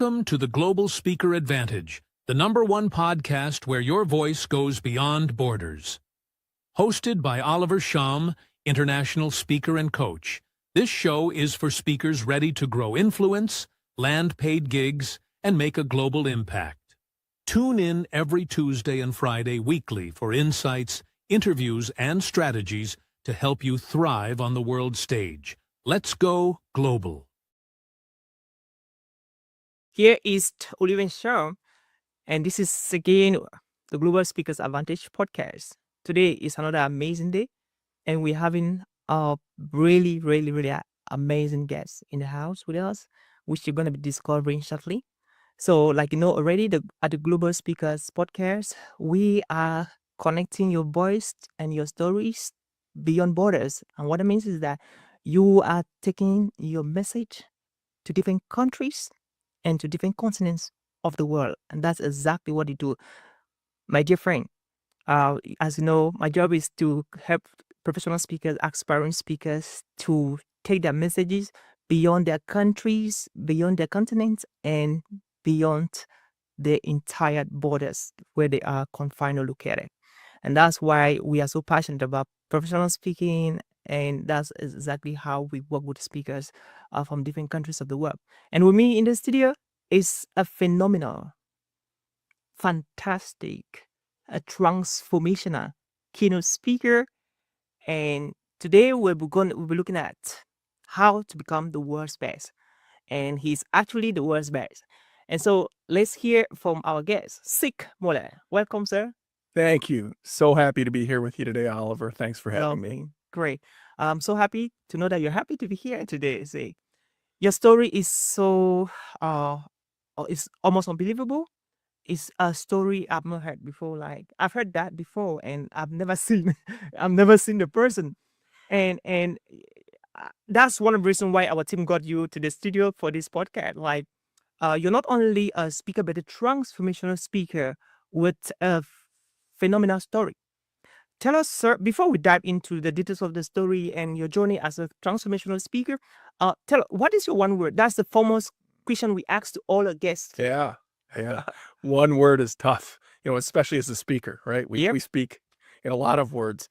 Welcome to the Global Speaker Advantage, the #1 podcast where your voice goes beyond borders. Hosted by Oliver Shum, international speaker and coach, this show is for speakers ready to grow influence, land paid gigs, and make a global impact. Tune in every Tuesday and Friday weekly for insights, interviews, and strategies to help you thrive on the world stage. Let's go global. Here is Oliver Shaw, and this is again the Global Speakers Advantage podcast. Today is another amazing day, and we're having a really amazing guest in the house with us, which you're going to be discovering shortly. So, like you know already, at the Global Speakers podcast, we are connecting your voice and your stories beyond borders. And what it means is that you are taking your message to different countries and to different continents of the world. And that's exactly what you do. My dear friend, as you know, my job is to help professional speakers, aspiring speakers to take their messages beyond their countries, beyond their continents, and beyond the entire borders where they are confined or located. And that's why we are so passionate about professional speaking, and that's exactly how we work with speakers from different countries of the world. And with me in the studio is a phenomenal, fantastic, a transformational keynote speaker. And today we'll be looking at how to become the world's best. And he's actually the world's best. And so let's hear from our guest, Sign Muller. Welcome, sir. Thank you. So happy to be here with you today, Oliver. Thanks for having me. Lovely. Great. I'm so happy to know that you're happy to be here today. Say, your story is so it's almost unbelievable. It's a story I've not heard before. Like I've heard that before, and I've never seen the person. And that's one of the reasons why our team got you to the studio for this podcast. Like, you're not only a speaker, but a transformational speaker with a phenomenal story. Tell us, sir, before we dive into the details of the story and your journey as a transformational speaker, what is your one word? That's the foremost question we ask to all our guests. Yeah. One word is tough, especially as a speaker, right? Yep. We speak in a lot of words.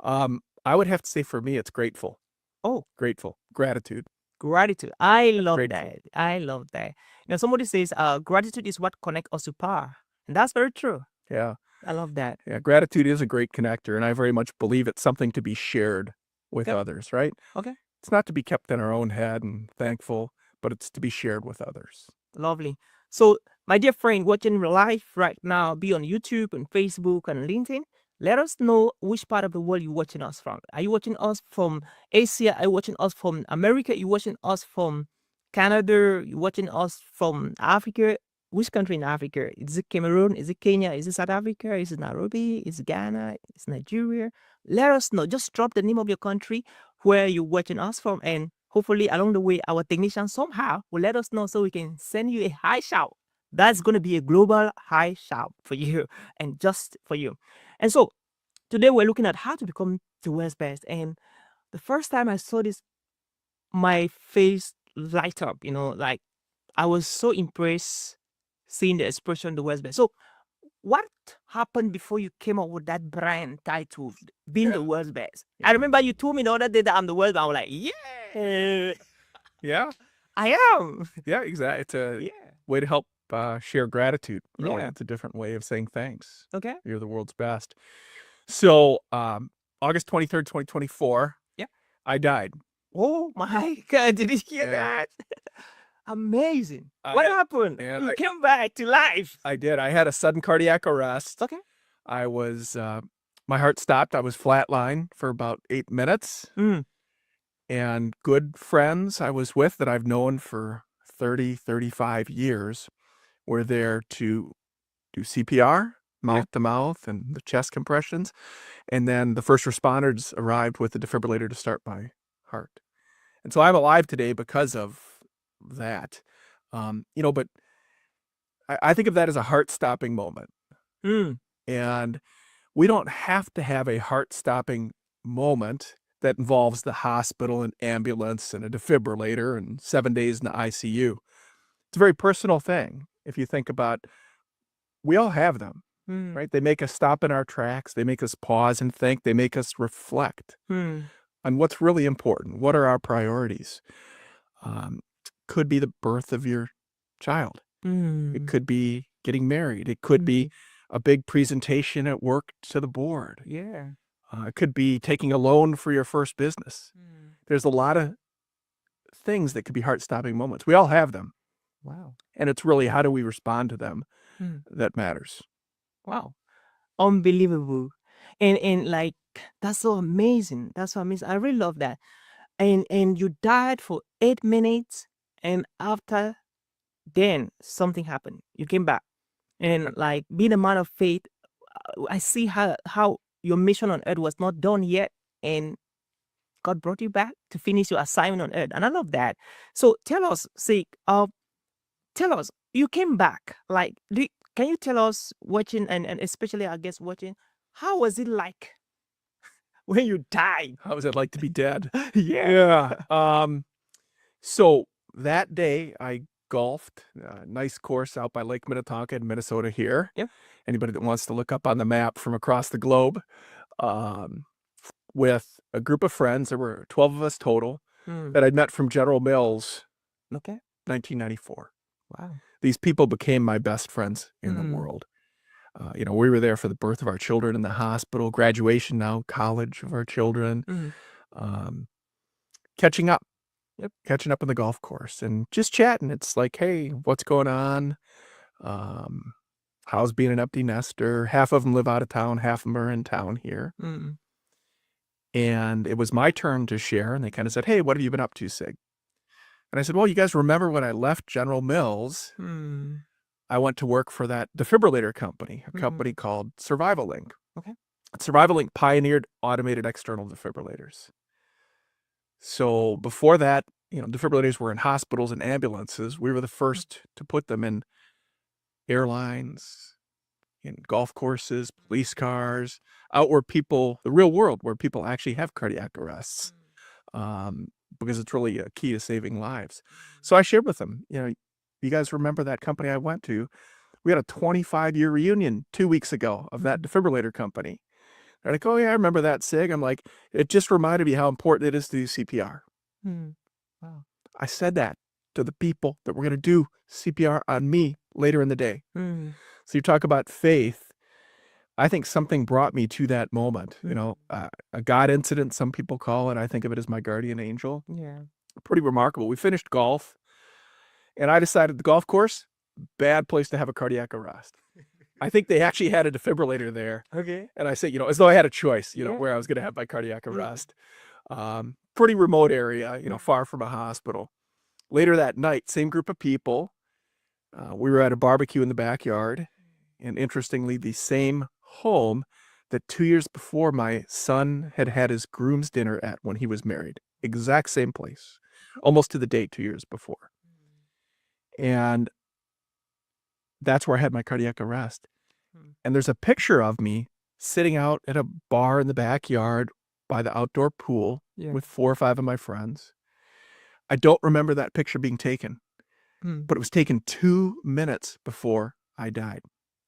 I would have to say for me, it's grateful. Oh, Grateful. Gratitude. gratitude. I love Grateful. that. I love that. Somebody says gratitude is what connects us to power. And that's very true. Yeah. I love that. Yeah. Gratitude is a great connector, and I very much believe it's something to be shared with Okay. others, right? Okay. It's not to be kept in our own head and thankful, but it's to be shared with others. Lovely. So, my dear friend, watching live right now, be on YouTube and Facebook and LinkedIn, let us know which part of the world you're watching us from. Are you watching us from Asia? Are you watching us from America? Are you watching us from Canada? Are you watching us from Africa? Which country in Africa? Is it Cameroon? Is it Kenya? Is it South Africa? Is it Nairobi? Is it Ghana? Is it Nigeria? Let us know. Just drop the name of your country where you're watching us from, and hopefully along the way, our technician somehow will let us know so we can send you a high shout. That's going to be a global high shout for you and just for you. And so today we're looking at how to become the world's best. And the first time I saw this, my face light up, like I was so impressed seeing the expression the world's best. So what happened before you came up with that brand title, being the world's best? I remember you told me the other day that I'm the world's best. I was like, yeah. Yeah. I am. Yeah, exactly. It's a Yeah. way to help share gratitude. Really, Yeah. it's a different way of saying thanks. Okay. You're the world's best. So, August 23rd, 2024. Yeah. I died. Oh my God! Did you hear Yeah. that? Amazing. What happened? yeah, You I- came back to life. I did. I had a sudden cardiac arrest. Okay. I was, my heart stopped. I was flatline for about 8 minutes. Mm. And good friends I was with that I've known for 30, 35 years were there to do CPR, mouth to mouth, and the chest compressions. And then the first responders arrived with the defibrillator to start my heart. And so I'm alive today because of that. But I think of that as a heart-stopping moment. Mm. And we don't have to have a heart-stopping moment that involves the hospital and ambulance and a defibrillator and 7 days in the ICU. It's a very personal thing. If you think about, we all have them, Mm. right? They make us stop in our tracks. They make us pause and think. They make us reflect Mm. on what's really important. What are our priorities? Could be the birth of your child. It Mm. could be getting married. It could be a big presentation at work to the board. Yeah. It could be taking a loan for your first business. Mm. There's a lot of things that could be heart-stopping moments. We all have them. Wow. And it's really how do we respond to them Mm. that matters. Wow. Unbelievable. And like that's so amazing. That's so amazing. I really love that. And you died for 8 minutes, and after then something happened. You came back. And like being a man of faith, I see how your mission on earth was not done yet, and God brought you back to finish your assignment on earth. And I love that. So tell us, tell us, you came back. Like, can you tell us, watching, and especially I guess watching, how was it like when you died? How was it like to be dead? Yeah. Yeah. So that day I golfed, a nice course out by Lake Minnetonka in Minnesota here. Yep. Anybody that wants to look up on the map from across the globe, with a group of friends. There were 12 of us total that I'd met from General Mills, Okay. 1994. Wow. These people became my best friends in the world. We were there for the birth of our children in the hospital, graduation now, college of our children, catching up. Yep. Catching up on the golf course and just chatting. It's like, hey, what's going on? How's being an empty nester? Half of them live out of town, half of them are in town here. And it was my turn to share, and they kind of said, hey, what have you been up to, Sig? And I said, well, you guys remember when I left General Mills, I went to work for that defibrillator company, a company called Survival Link. Okay. Survival Link pioneered automated external defibrillators. So before that, defibrillators were in hospitals and ambulances. We were the first to put them in airlines, in golf courses, police cars, out where people, the real world, where people actually have cardiac arrests, because it's really a key to saving lives. So I shared with them, you guys remember that company I went to? We had a 25-year reunion 2 weeks ago of that defibrillator company. They're like, oh, yeah, I remember that, Sig. I'm like, it just reminded me how important it is to do CPR. Wow. I said that to the people that were going to do CPR on me later in the day. So you talk about faith. I think something brought me to that moment. A God incident, some people call it. I think of it as my guardian angel. Yeah. Pretty remarkable. We finished golf, and I decided the golf course, bad place to have a cardiac arrest. I think they actually had a defibrillator there. Okay. And I said, as though I had a choice, Yeah. where I was going to have my cardiac arrest. Pretty remote area, far from a hospital. Later that night, same group of people. We were at a barbecue in the backyard. And interestingly, the same home that 2 years before my son had had his groom's dinner at when he was married. Exact same place. Almost to the date 2 years before. And that's where I had my cardiac arrest. And there's a picture of me sitting out at a bar in the backyard by the outdoor pool with 4 or 5 of my friends. I don't remember that picture being taken, but it was taken 2 minutes before I died.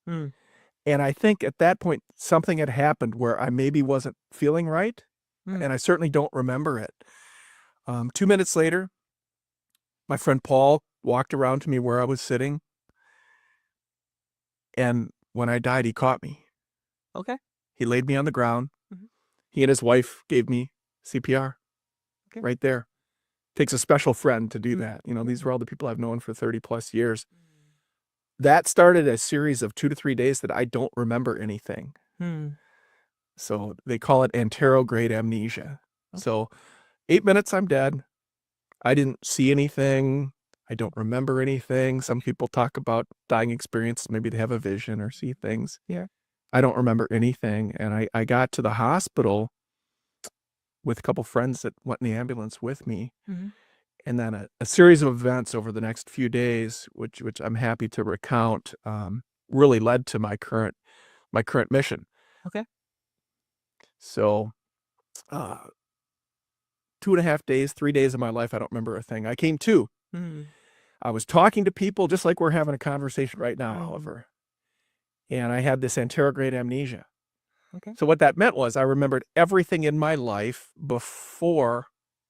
And I think at that point, something had happened where I maybe wasn't feeling right, and I certainly don't remember it. 2 minutes later, my friend Paul walked around to me where I was sitting, and when I died, he caught me. Okay. He laid me on the ground. He and his wife gave me CPR right there. Takes a special friend to do that. These were all the people I've known for 30 plus years. That started a series of 2 to 3 days that I don't remember anything. So they call it anterograde amnesia. So 8 minutes, I'm dead. I didn't see anything. I don't remember anything. Some people talk about dying experiences. Maybe they have a vision or see things. Yeah. I don't remember anything. And I got to the hospital with a couple friends that went in the ambulance with me. And then a series of events over the next few days, which I'm happy to recount, really led to my current mission. Okay. So 2.5 days, 3 days of my life, I don't remember a thing. I came to. I was talking to people just like we're having a conversation right now, Mm. Oliver. And I had this anterograde amnesia. Okay. So what that meant was I remembered everything in my life before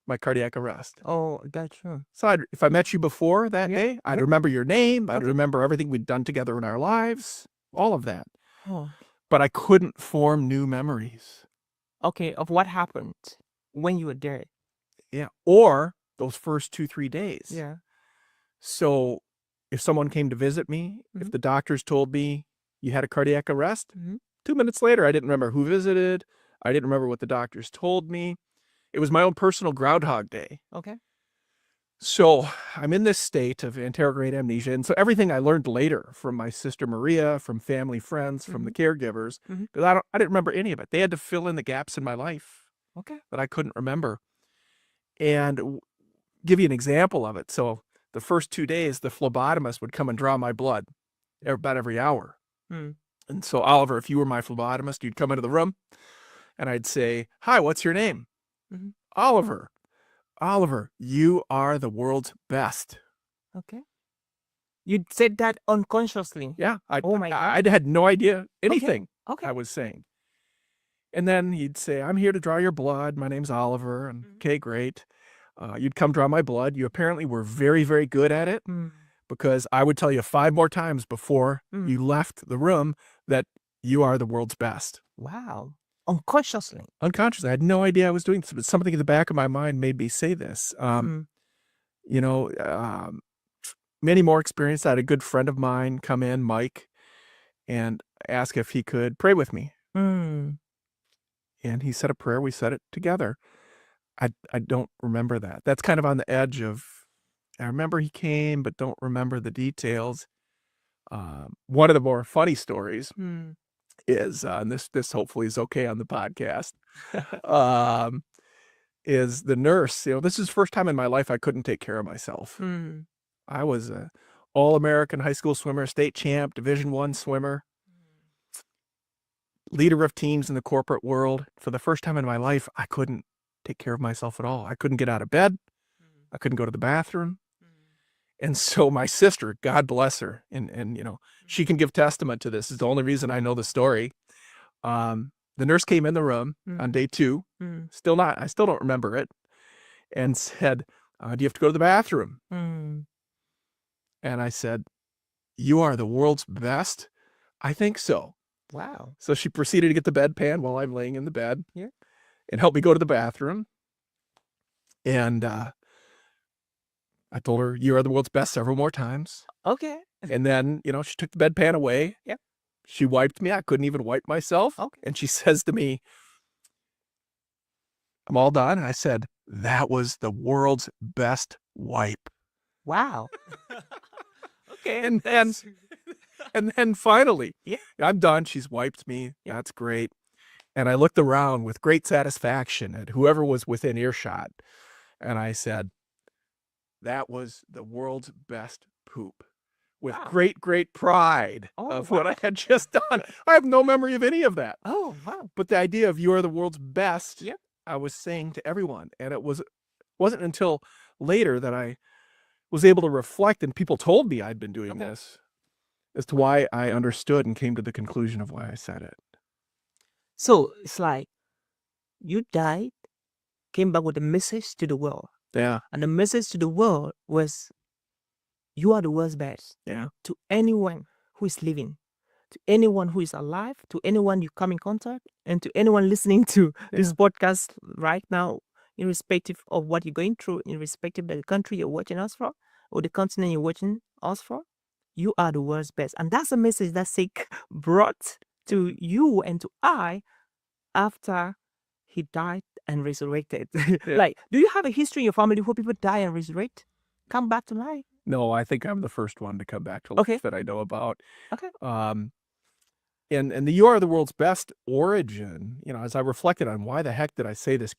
my cardiac arrest. Oh, gotcha. So if I met you before that Yeah, day, I'd yeah. remember your name. I'd Okay. remember everything we'd done together in our lives, all of that. Oh. But I couldn't form new memories. Okay, of what happened when you were there. Yeah. Or those first 2-3 days. Yeah. So if someone came to visit me, if Mhm. the doctors told me you had a cardiac arrest, Mhm. 2 minutes later, I didn't remember who visited. I didn't remember what the doctors told me. It was my own personal Groundhog Day. Okay. So I'm in this state of anterograde amnesia. And so everything I learned later from my sister Maria, from family friends, from the caregivers, Mhm. because I didn't remember any of it. They had to fill in the gaps in my life Okay. that I couldn't remember. And give you an example of it. So the first 2 days, the phlebotomist would come and draw my blood about every hour. Mm. And so, Oliver, if you were my phlebotomist, you'd come into the room and I'd say, "Hi, what's your name?" Mhm. "Oliver." "Oliver, you are the world's best." Okay. You said that unconsciously. Yeah, Oh my I God. had no idea anything Okay. I was saying. And then he'd say, "I'm here to draw your blood. My name's Oliver." And Mhm. okay, great. You'd come draw my blood. You apparently were very, very good at it Mm. because I would tell you 5 more times before Mm. you left the room that you are the world's best. Wow. Unconsciously. Unconsciously, I had no idea I was doing this, but something in the back of my mind made me say this. Mm. You know, many more experience. I had a good friend of mine come in, Mike, and ask if he could pray with me. Mm. And he said a prayer. We said it together. I don't remember that. That's kind of on the edge of, I remember he came, but don't remember the details. One of the more funny stories Mm. is, and this hopefully is okay on the podcast, um, is the nurse. You know, this is the first time in my life I couldn't take care of myself. Mm. I was a all-American high school swimmer, state champ, Division I swimmer, leader of teams in the corporate world. For the first time in my life, I couldn't take care of myself at all. I couldn't get out of bed. I couldn't go to the bathroom. And so my sister, God bless her, and you know, she can give testament to this. It's the only reason I know the story. The nurse came in the room on day 2, Mm. I still don't remember it, and said, "Do you have to go to the bathroom?" Mm. And I said, "You are the world's best?" "I think so." Wow. So she proceeded to get the bedpan while I'm laying in the bed. Yeah. And help me go to the bathroom. And I told her, "You are the world's best," several more times. Okay. And then, you know, she took the bedpan away. Yeah. She wiped me. I couldn't even wipe myself. Okay. And she says to me, "I'm all done." And I said, "That was the world's best wipe." Wow. Okay. And then finally, Yeah. I'm done. She's wiped me. Yeah. That's great. And I looked around with great satisfaction at whoever was within earshot. And I said, "That was the world's best poop," with Wow. great, great pride Oh, of what I wow. had just done. I have no memory of any of that. Oh, wow. But the idea of "you are the world's best," Yeah. I was saying to everyone. And wasn't until later that I was able to reflect and people told me I'd been doing Okay. this as to why I understood and came to the conclusion of why I said it. So it's like you died, came back with a message to the world. Yeah. And the message to the world was you are the world's best. Yeah. To anyone who is living, to anyone who is alive, to anyone you come in contact, and to anyone listening to this podcast right now, irrespective of what you're going through, irrespective of the country you're watching us from, or the continent you're watching us from, you are the world's best. And that's a message that Sik brought to you and to I after he died and resurrected. Like, do you have a history in your family where people die and resurrect? Come back to life? No, I think I'm the first one to come back to life Okay. that I know about. Okay. And the "you are the world's best" origin, you know, as I reflected on why the heck did I say this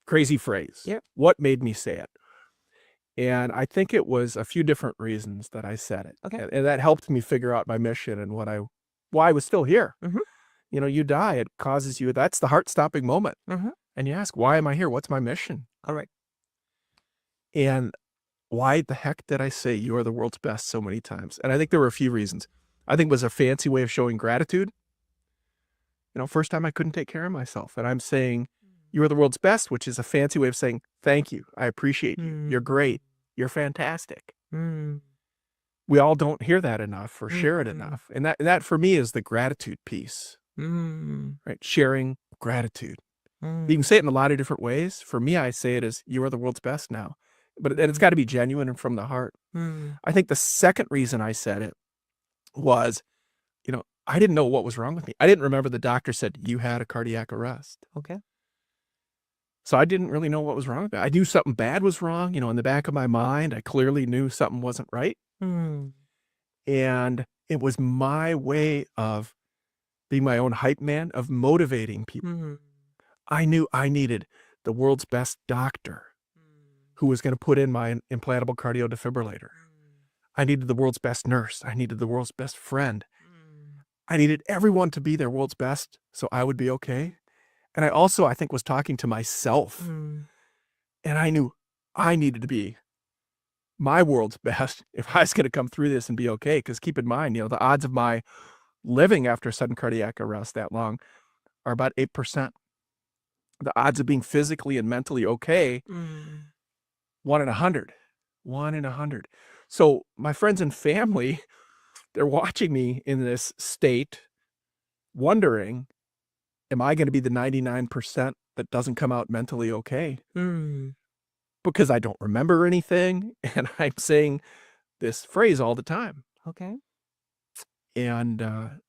crazy phrase? Yeah. What made me say it? And I think it was a few different reasons that I said it. Okay. And that helped me figure out my mission and why I was still here. Mhm. You know, you die, it causes you, that's the heart-stopping moment. Mhm. And you ask, why am I here? What's my mission? All right. And why the heck did I say you are the world's best so many times? And I think there were a few reasons. I think it was a fancy way of showing gratitude. First time I couldn't take care of myself. And I'm saying, you are the world's best, which is a fancy way of saying, thank you. I appreciate you. You're great. You're fantastic. We all don't hear that enough or share it enough. And that for me is the gratitude piece, right? Sharing gratitude. You can say it in a lot of different ways. For me, I say it as, you are the world's best now. But it's got to be genuine and from the heart. I think the second reason I said it was, I didn't know what was wrong with me. I didn't remember the doctor said you had a cardiac arrest. Okay. So I didn't really know what was wrong with me. I knew something bad was wrong. In the back of my mind, I clearly knew something wasn't right. And it was my way of being my own hype man, of motivating people. I knew I needed the world's best doctor who was going to put in my implantable cardio defibrillator. I needed the world's best nurse. I needed the world's best friend. I needed everyone to be their world's best so I would be okay. And I also, I think, was talking to myself. And I knew I needed to be my world's best if I was going to come through this and be okay. Because keep in mind, the odds of my living after sudden cardiac arrest that long are about 8%. The odds of being physically and mentally okay, 1 in 100. 1 in 100. So my friends and family, they're watching me in this state, wondering, am I going to be the 99% that doesn't come out mentally okay? Because I don't remember anything, and I'm saying this phrase all the time. Okay. And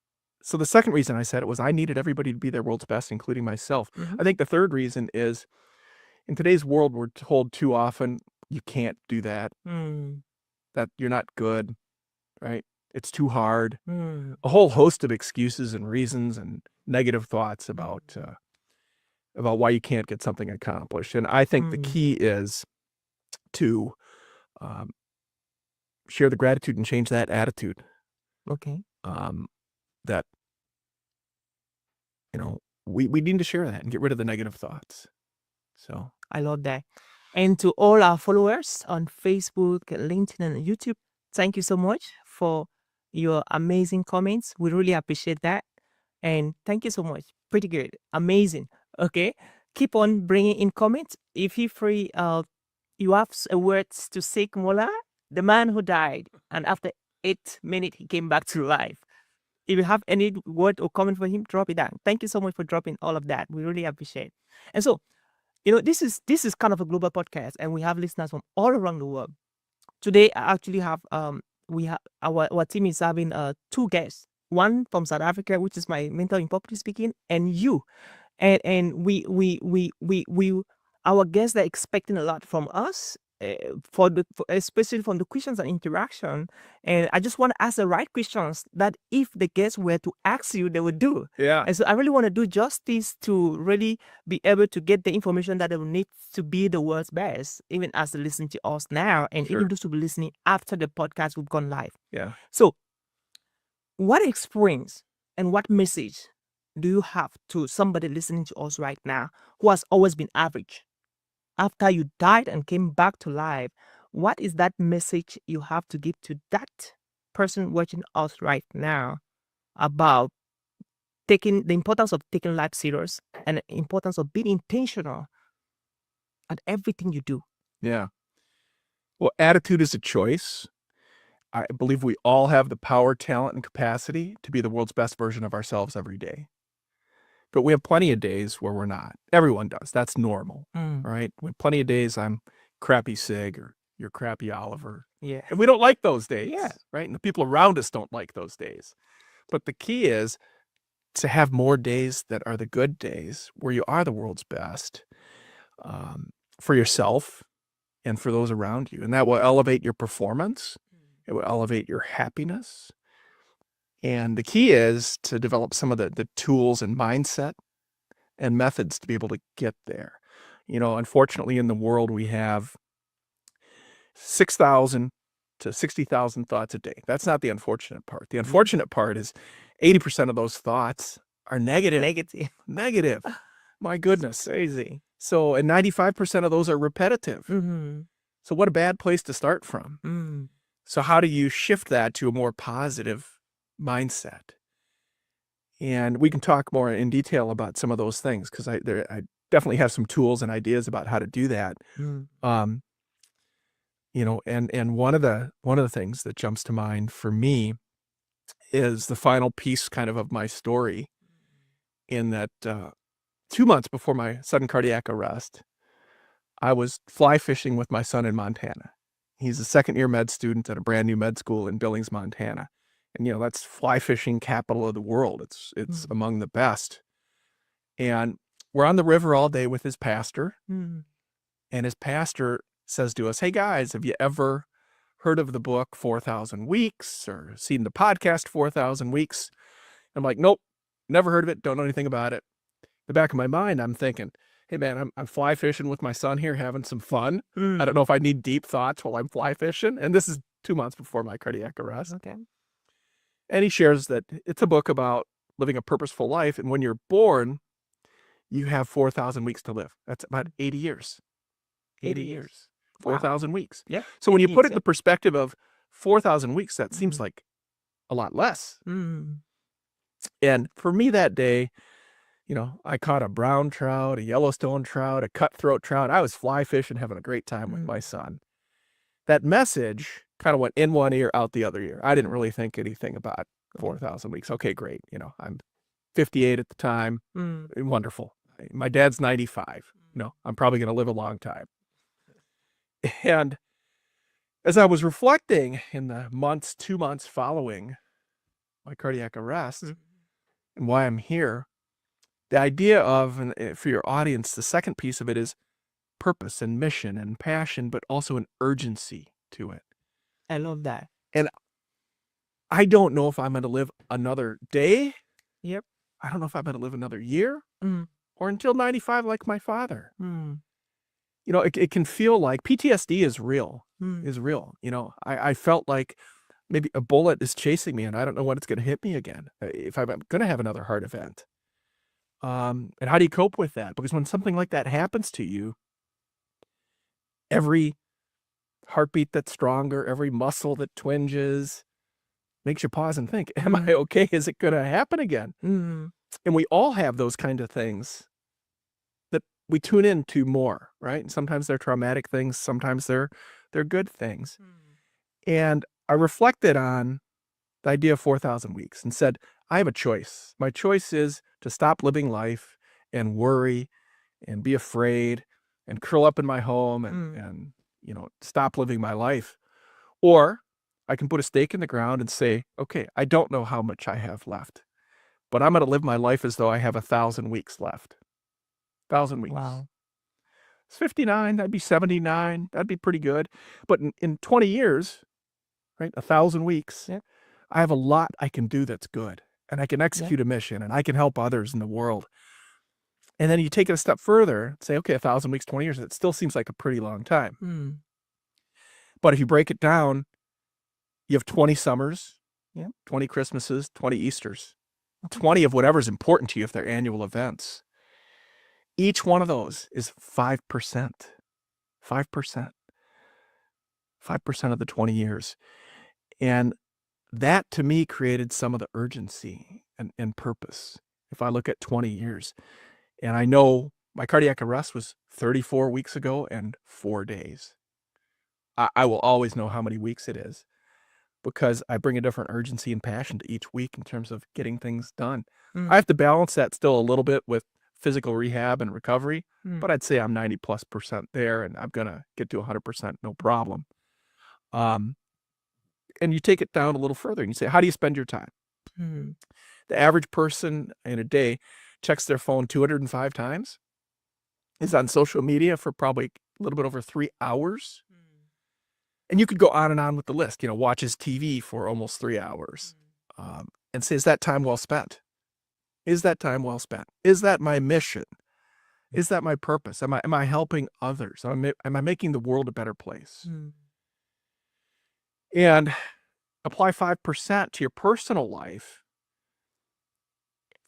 so the second reason I said it was I needed everybody to be their world's best, including myself. I think the third reason is, in today's world, we're told too often, you can't do that, that you're not good, right? It's too hard. A whole host of excuses and reasons and negative thoughts about why you can't get something accomplished. And I think the key is to share the gratitude and change that attitude. Okay. That, we need to share that and get rid of the negative thoughts. So I love that. And to all our followers on Facebook, LinkedIn, and YouTube, thank you so much for your amazing comments. We really appreciate that. And thank you so much. Pretty good. Amazing. Okay. Keep on bringing in comments. If you free, you have words to Sign Muller, the man who died, and after 8 minutes, he came back to life. If you have any word or comment for him, drop it down. Thank you so much for dropping all of that. We really appreciate it. And so, this is kind of a global podcast, and we have listeners from all around the world. Today, I actually have we have our team is having 2 guests. One from South Africa, which is my mentor in public speaking, and you, and we our guests are expecting a lot from us. Especially from the questions and interaction, and I just want to ask the right questions that if the guests were to ask you, they would do. yeah, And so I really want to do justice to really be able to get the information that they will need to be the world's best, even as they listen to us now, and Sure. even those who will be listening after the podcast will gone live. yeah. So, what experience and what message do you have to somebody listening to us right now who has always been average? After you died and came back to life, what is that message you have to give to that person watching us right now about the importance of taking life serious and the importance of being intentional at everything you do? Yeah. Well, attitude is a choice. I believe we all have the power, talent, and capacity to be the world's best version of ourselves every day. But we have plenty of days where we're not. Everyone does. That's normal, right? We have plenty of days I'm crappy Sig or you're crappy Oliver. Yeah. And we don't like those days, Yeah. right? And the people around us don't like those days. But the key is to have more days that are the good days where you are the world's best for yourself and for those around you. And that will elevate your performance. It will elevate your happiness. And the key is to develop some of the tools and mindset and methods to be able to get there. Unfortunately, in the world, we have 6,000 to 60,000 thoughts a day. That's not the unfortunate part. The unfortunate part is 80% of those thoughts are negative. Negative. My goodness. Crazy. So, and 95% of those are repetitive. So what a bad place to start from. Mm. So how do you shift that to a more positive mindset? And we can talk more in detail about some of those things because I definitely have some tools and ideas about how to do that. Mm. And one of the things that jumps to mind for me is the final piece kind of my story in that 2 months before my sudden cardiac arrest, I was fly fishing with my son in Montana. He's a second-year med student at a brand new med school in Billings, Montana. And, that's fly fishing capital of the world. It's among the best. And we're on the river all day with his pastor. Mm. And his pastor says to us, "Hey, guys, have you ever heard of the book 4,000 Weeks or seen the podcast 4,000 Weeks?" I'm like, "Nope, never heard of it. Don't know anything about it." In the back of my mind, I'm thinking, "Hey, man, I'm fly fishing with my son here, having some fun. I don't know if I need deep thoughts while I'm fly fishing." And this is 2 months before my cardiac arrest. Okay. And he shares that it's a book about living a purposeful life. And when you're born, you have 4,000 weeks to live. That's about 80 years. 80 years. 4,000 weeks. Yeah. So when you put it in Yeah. the perspective of 4,000 weeks, that seems like a lot less. Mm. And for me that day, I caught a brown trout, a Yellowstone trout, a cutthroat trout. I was fly fishing, having a great time with my son. That message kind of went in one ear, out the other ear. I didn't really think anything about 4,000 weeks. Okay, great. I'm 58 at the time. Wonderful. My dad's 95. I'm probably going to live a long time. And as I was reflecting in the 2 months following my cardiac arrest and why I'm here, the idea of, and for your audience, the second piece of it is purpose and mission and passion, but also an urgency to it. I love that. And I don't know if I'm going to live another day. Yep. I don't know if I'm going to live another year Mm. or until 95 like my father. Mm. It can feel like PTSD is real, Mm. I felt like maybe a bullet is chasing me and I don't know when it's going to hit me again, if I'm going to have another heart event. And how do you cope with that? Because when something like that happens to you, every heartbeat that's stronger, every muscle that twinges makes you pause and think, am I okay? Is it going to happen again? Mm. And we all have those kind of things that we tune into more, right? And sometimes they're traumatic things. Sometimes they're good things. And I reflected on the idea of 4,000 weeks and said, I have a choice. My choice is to stop living life and worry and be afraid and curl up in my home and stop living my life. Or I can put a stake in the ground and say, okay, I don't know how much I have left, but I'm going to live my life as though I have 1,000 weeks left. 1,000 weeks. Wow. It's 59. That'd be 79. That'd be pretty good. But in 20 years, right, 1,000 weeks, Yep. I have a lot I can do that's good. And I can execute a mission and I can help others in the world. And then you take it a step further, say, okay, 1,000 weeks, 20 years, it still seems like a pretty long time. Mm. But if you break it down, you have 20 summers, Yep. 20 Christmases, 20 Easters, 20 of whatever's important to you if they're annual events. Each one of those is 5%. 5%. 5% of the 20 years. And that, to me, created some of the urgency and purpose. If I look at 20 years, and I know my cardiac arrest was 34 weeks ago and 4 days. I will always know how many weeks it is because I bring a different urgency and passion to each week in terms of getting things done. I have to balance that still a little bit with physical rehab and recovery, but I'd say I'm 90+% there and I'm going to get to 100% no problem. And you take it down a little further and you say, how do you spend your time? The average person in a day checks their phone 205 times, is on social media for probably a little bit over 3 hours. And you could go on and on with the list, watches TV for almost 3 hours, and say, is that time well spent? Is that time well spent? Is that my mission? Is that my purpose? Am I helping others? Am I making the world a better place? And apply 5% to your personal life.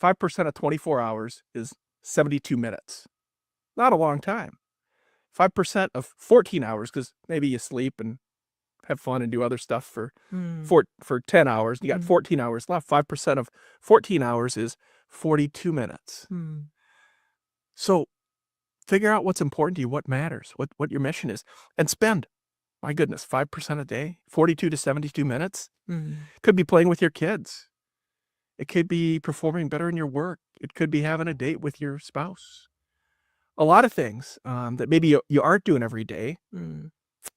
5% of 24 hours is 72 minutes. Not a long time. 5% of 14 hours, because maybe you sleep and have fun and do other stuff for 10 hours. You got 14 hours left. 5% of 14 hours is 42 minutes. So figure out what's important to you, what matters, what your mission is, and spend, my goodness, 5% a day, 42 to 72 minutes. Could be playing with your kids. It could be performing better in your work. It could be having a date with your spouse. A lot of things that maybe you aren't doing every day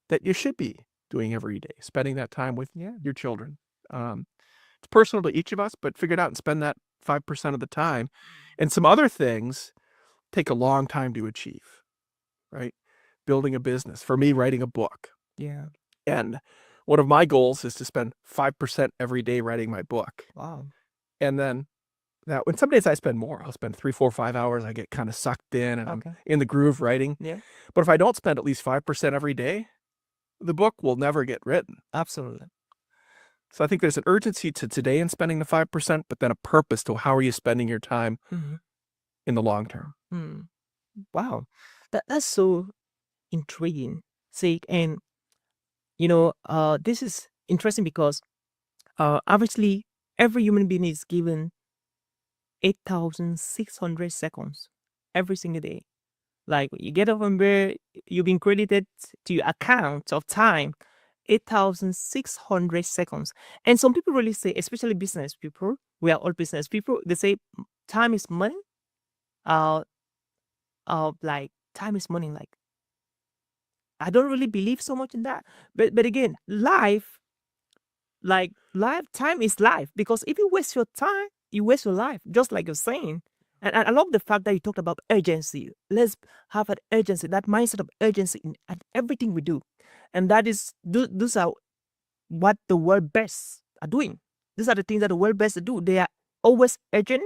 that you should be doing every day, spending that time with your children. It's personal to each of us, but figure it out and spend that 5% of the time. And some other things take a long time to achieve, right? Building a business. For me, writing a book. Yeah. And one of my goals is to spend 5% every day writing my book. Wow. And then when some days I spend more, I'll spend 3, 4, 5 hours. I get kind of sucked in and I'm in the groove writing. Yeah. But if I don't spend at least 5% every day, the book will never get written. Absolutely. So I think there's an urgency to today in spending the 5%, but then a purpose to how are you spending your time in the long term. Wow. That's so intriguing. See, and this is interesting because obviously every human being is given 8,600 seconds every single day. Like you get up from bed, you've been credited to your account of time 8,600 seconds. And some people really say, especially business people, we are all business people, they say time is money. Like time is money. Like I don't really believe so much in that. But again, time is life. Because if you waste your time, you waste your life, just like you're saying. And I love the fact that you talked about urgency. Let's have an urgency, that mindset of urgency in everything we do. And that is, those are what the world best are doing. These are the things that the world best do. They are always urgent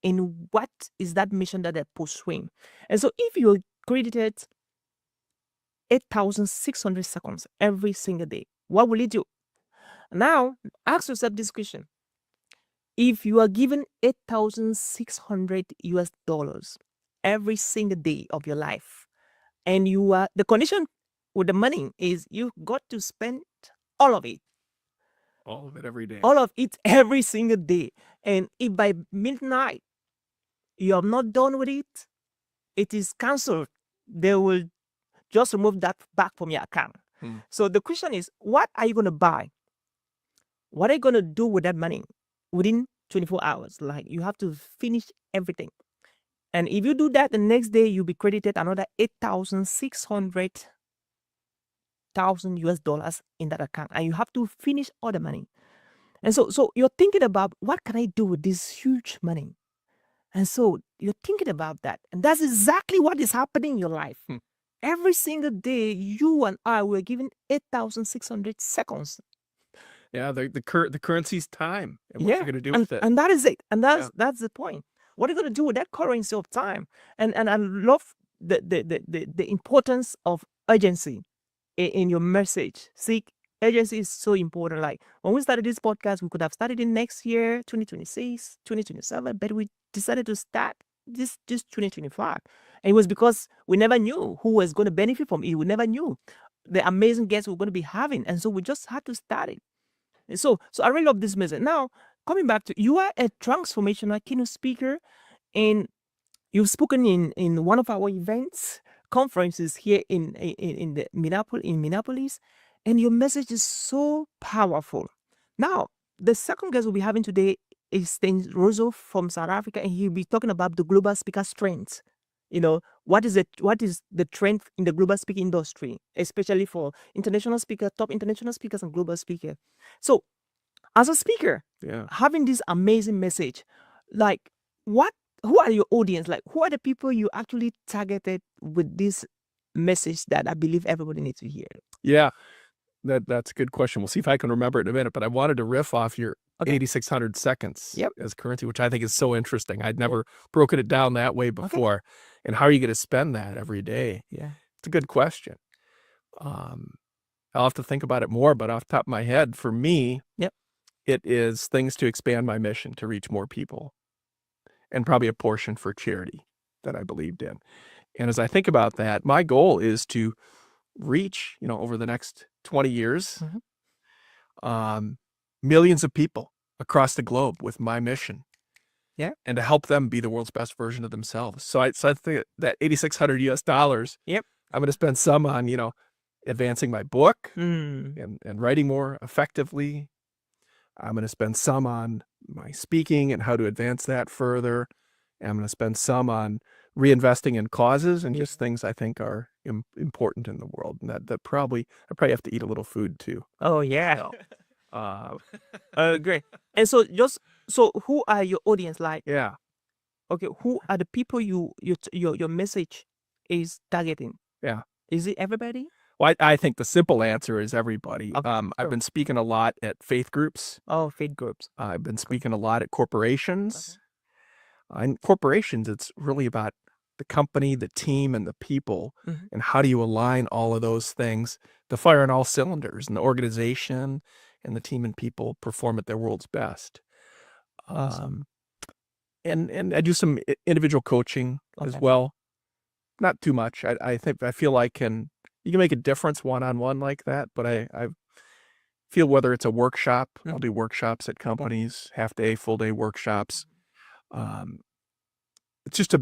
in what is that mission that they're pursuing. And so if you're credited 8,600 seconds every single day, what will it do? Now, ask yourself this question. If you are given 8,600 US dollars every single day of your life, and the condition with the money is you got to spend all of it. All of it every day. All of it every single day. And if by midnight you are not done with it, it is cancelled. They will just remove that back from your account. So the question is, what are you going to buy? What are you going to do with that money within 24 hours? Like you have to finish everything. And if you do that, the next day you'll be credited another 8,600 US dollars in that account. And you have to finish all the money. And so you're thinking about, what can I do with this huge money? And so you're thinking about that. And that's exactly what is happening in your life. Every single day, you and I were given 8,600 seconds. Yeah, the currency's time. And what you're going to do with it. And that is it. And that's the point. What are you going to do with that currency of time? And I love the importance of urgency in your message. See, urgency is so important. Like when we started this podcast, we could have started it next year, 2026, 2027, but we decided to start this 2025. And it was because we never knew who was going to benefit from it. We never knew the amazing guests we were going to be having. And so we just had to start it. And so I really love this message. Now, coming back to, you are a transformational keynote speaker, and you've spoken in one of our events, conferences here in Minneapolis, and your message is so powerful. Now, the second guest we'll be having today is Sten Rosso from South Africa, and he'll be talking about the global speaker strength. What is the trend in the global speaking industry, especially for international speakers, top international speakers, and global speakers. So, as a speaker, having this amazing message, like who are your audience? Like, who are the people you actually targeted with this message that I believe everybody needs to hear? Yeah, that's a good question. We'll see if I can remember it in a minute, but I wanted to riff off your 8,600 seconds as currency, which I think is so interesting. I'd never broken it down that way before. And how are you going to spend that every day? Yeah. It's a good question. I'll have to think about it more, but off the top of my head, for me, it is things to expand my mission to reach more people, and probably a portion for charity that I believed in. And as I think about that, my goal is to reach, over the next 20 years, millions of people across the globe with my mission. Yeah. And to help them be the world's best version of themselves. So I think that $8,600 Yep. I'm going to spend some on, advancing my book Mm. and writing more effectively. I'm going to spend some on my speaking and how to advance that further. And I'm going to spend some on reinvesting in causes and just things I think are important in the world. And I probably have to eat a little food too. Oh yeah. Uh, Great. And so who are your audience like? yeah. Okay, who are the people your message is targeting? Yeah. Is it everybody? Well, I think the simple answer is everybody. Okay, I've sure. been speaking a lot at faith groups. Oh, faith groups. I've been speaking a lot at corporations. In corporations, it's really about the company, the team, and the people, Mhm. and how do you align all of those things to fire on all cylinders, and the organization and the team and people perform at their world's best. Awesome. And I do some individual coaching as Okay. well. Not too much. I feel like you can make a difference one-on-one like that, but I feel whether it's a workshop, I'll do workshops at companies, half-day, full-day workshops. It's just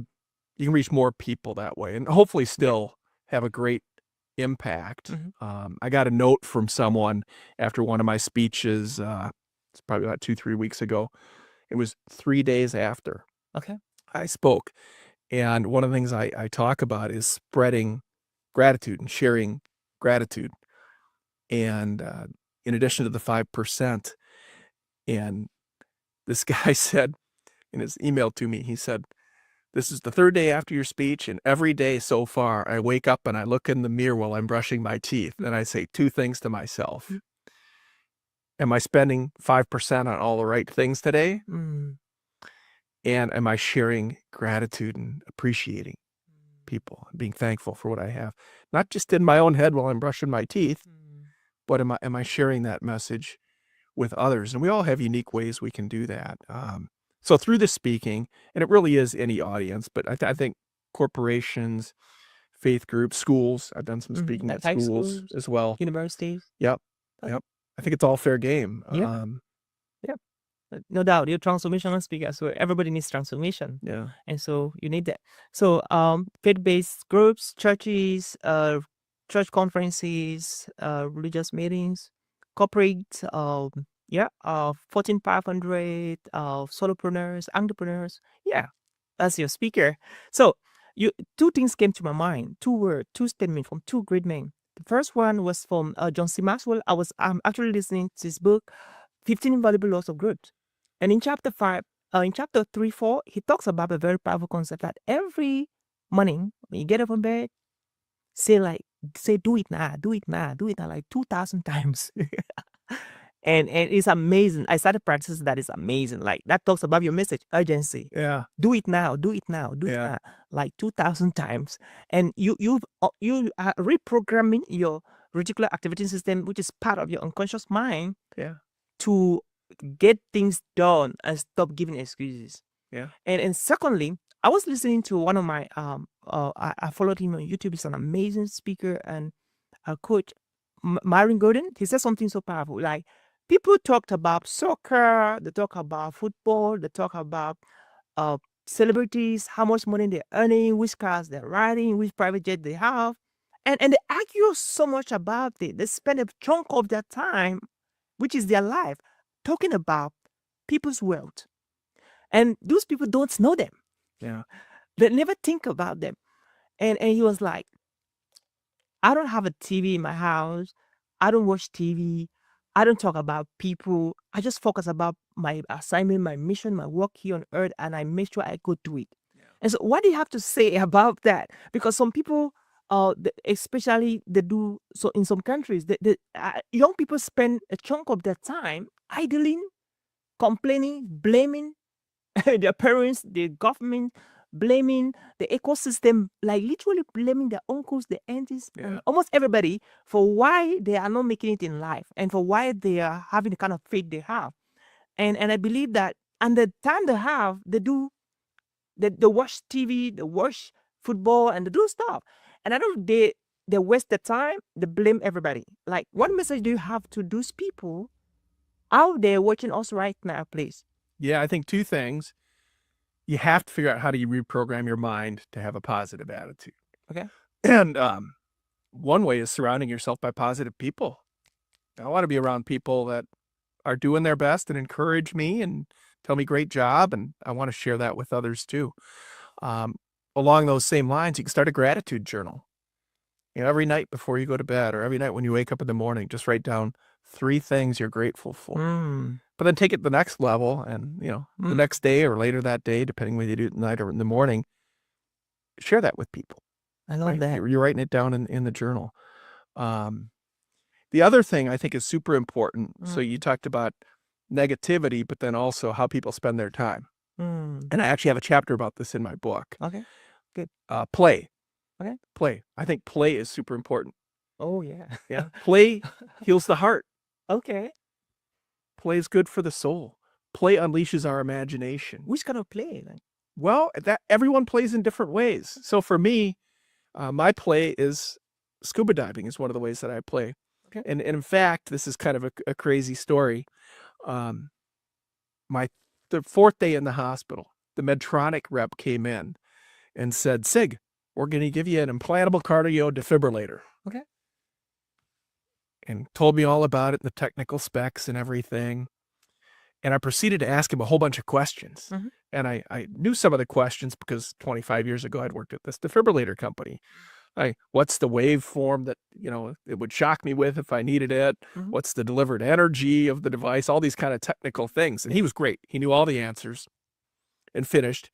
you can reach more people that way and hopefully still have a great impact. I got a note from someone after one of my speeches, it's probably about 2-3 weeks ago. It was 3 days after Okay. I spoke. And one of the things I talk about is spreading gratitude and sharing gratitude. And in addition to the 5%, and this guy said in his email to me, he said, "This is the 3rd day after your speech, and every day so far, I wake up and I look in the mirror while I'm brushing my teeth, and I say 2 things to myself. Am I spending 5% on all the right things today? Mm. And am I sharing gratitude and appreciating people and being thankful for what I have? Not just in my own head while I'm brushing my teeth, but am I sharing that message with others?" And we all have unique ways we can do that. So through the speaking, and it really is any audience, but I think corporations, faith groups, schools. I've done some speaking Like at high schools schools, as well. universities. Yep. Okay. Yep. I think it's all fair game. Yeah. No doubt, you're a transformational speaker, so everybody needs transformation. Yeah. And so you need that. So faith-based groups, churches, church conferences, religious meetings, corporate, Fortune 500, solopreneurs, entrepreneurs. Yeah, that's your speaker. So two things came to my mind. Two statements from two great men. The first one was from John C. Maxwell. I'm actually listening to his book, 15 Invaluable Laws of Growth. And in chapter 3, 4, he talks about a very powerful concept that every morning when you get up from bed, say, do it now, do it now, do it now, like 2,000 times. And it's amazing. I started practicing that. It's amazing. Like that talks about your message, urgency. Yeah. Do it now, do it now, do it Yeah. now, like 2,000 times. And you are reprogramming your reticular activating system, which is part of your unconscious mind, Yeah. to get things done and stop giving excuses. Yeah. And secondly, I was listening to one of my I followed him on YouTube. He's an amazing speaker and a coach, Myron Golden. He said something so powerful. Like, people talked about soccer, they talk about football, they talk about celebrities, how much money they're earning, which cars they're riding, which private jet they have, and they argue so much about it. They spend a chunk of their time, which is their life, talking about people's wealth. And those people don't know them. Yeah. They never think about them. And he was like, I don't have a TV in my house. I don't watch TV. I don't talk about people. I just focus about my assignment, my mission, my work here on earth, and I make sure I go do it. And so what do you have to say about that? Because some people, especially they do so in some countries, young people spend a chunk of their time idling, complaining, blaming their parents, the government, blaming the ecosystem, like literally blaming their uncles, the aunties, and almost everybody for why they are not making it in life and for why they are having the kind of faith they have. And I believe that, and the time they have, they watch TV, they watch football and they do stuff. And I know they waste their time, they blame everybody. Like, what message do you have to those people out there watching us right now, please? Yeah, I think two things. You have to figure out how do you reprogram your mind to have a positive attitude. Okay. And one way is surrounding yourself by positive people. I want to be around people that are doing their best and encourage me and tell me great job, and I want to share that with others too. Along those same lines, you can start a gratitude journal. Every night before you go to bed or every night when you wake up in the morning, just write down 3 things you're grateful for. But then take it to the next level and, the next day or later that day, depending whether you do it at night or in the morning, share that with people. I love that. You're writing it down in the journal. The other thing I think is super important. So you talked about negativity, but then also how people spend their time. And I actually have a chapter about this in my book. Okay, good. Play. Okay. Play. I think play is super important. Oh, yeah. Yeah. Play heals the heart. Okay. Play is good for the soul. Play unleashes our imagination. Which kind of play? Then? Well, everyone plays in different ways. So for me, my play is scuba diving is one of the ways that I play. Okay. And in fact, this is kind of a crazy story. The 4th day in the hospital, the Medtronic rep came in and said, "Sig, we're going to give you an implantable cardio defibrillator." Okay. And told me all about it, the technical specs and everything. And I proceeded to ask him a whole bunch of questions. And I knew some of the questions because 25 years ago, I'd worked at this defibrillator company. What's the waveform that, it would shock me with if I needed it? What's the delivered energy of the device? All these kind of technical things. And he was great. He knew all the answers and finished.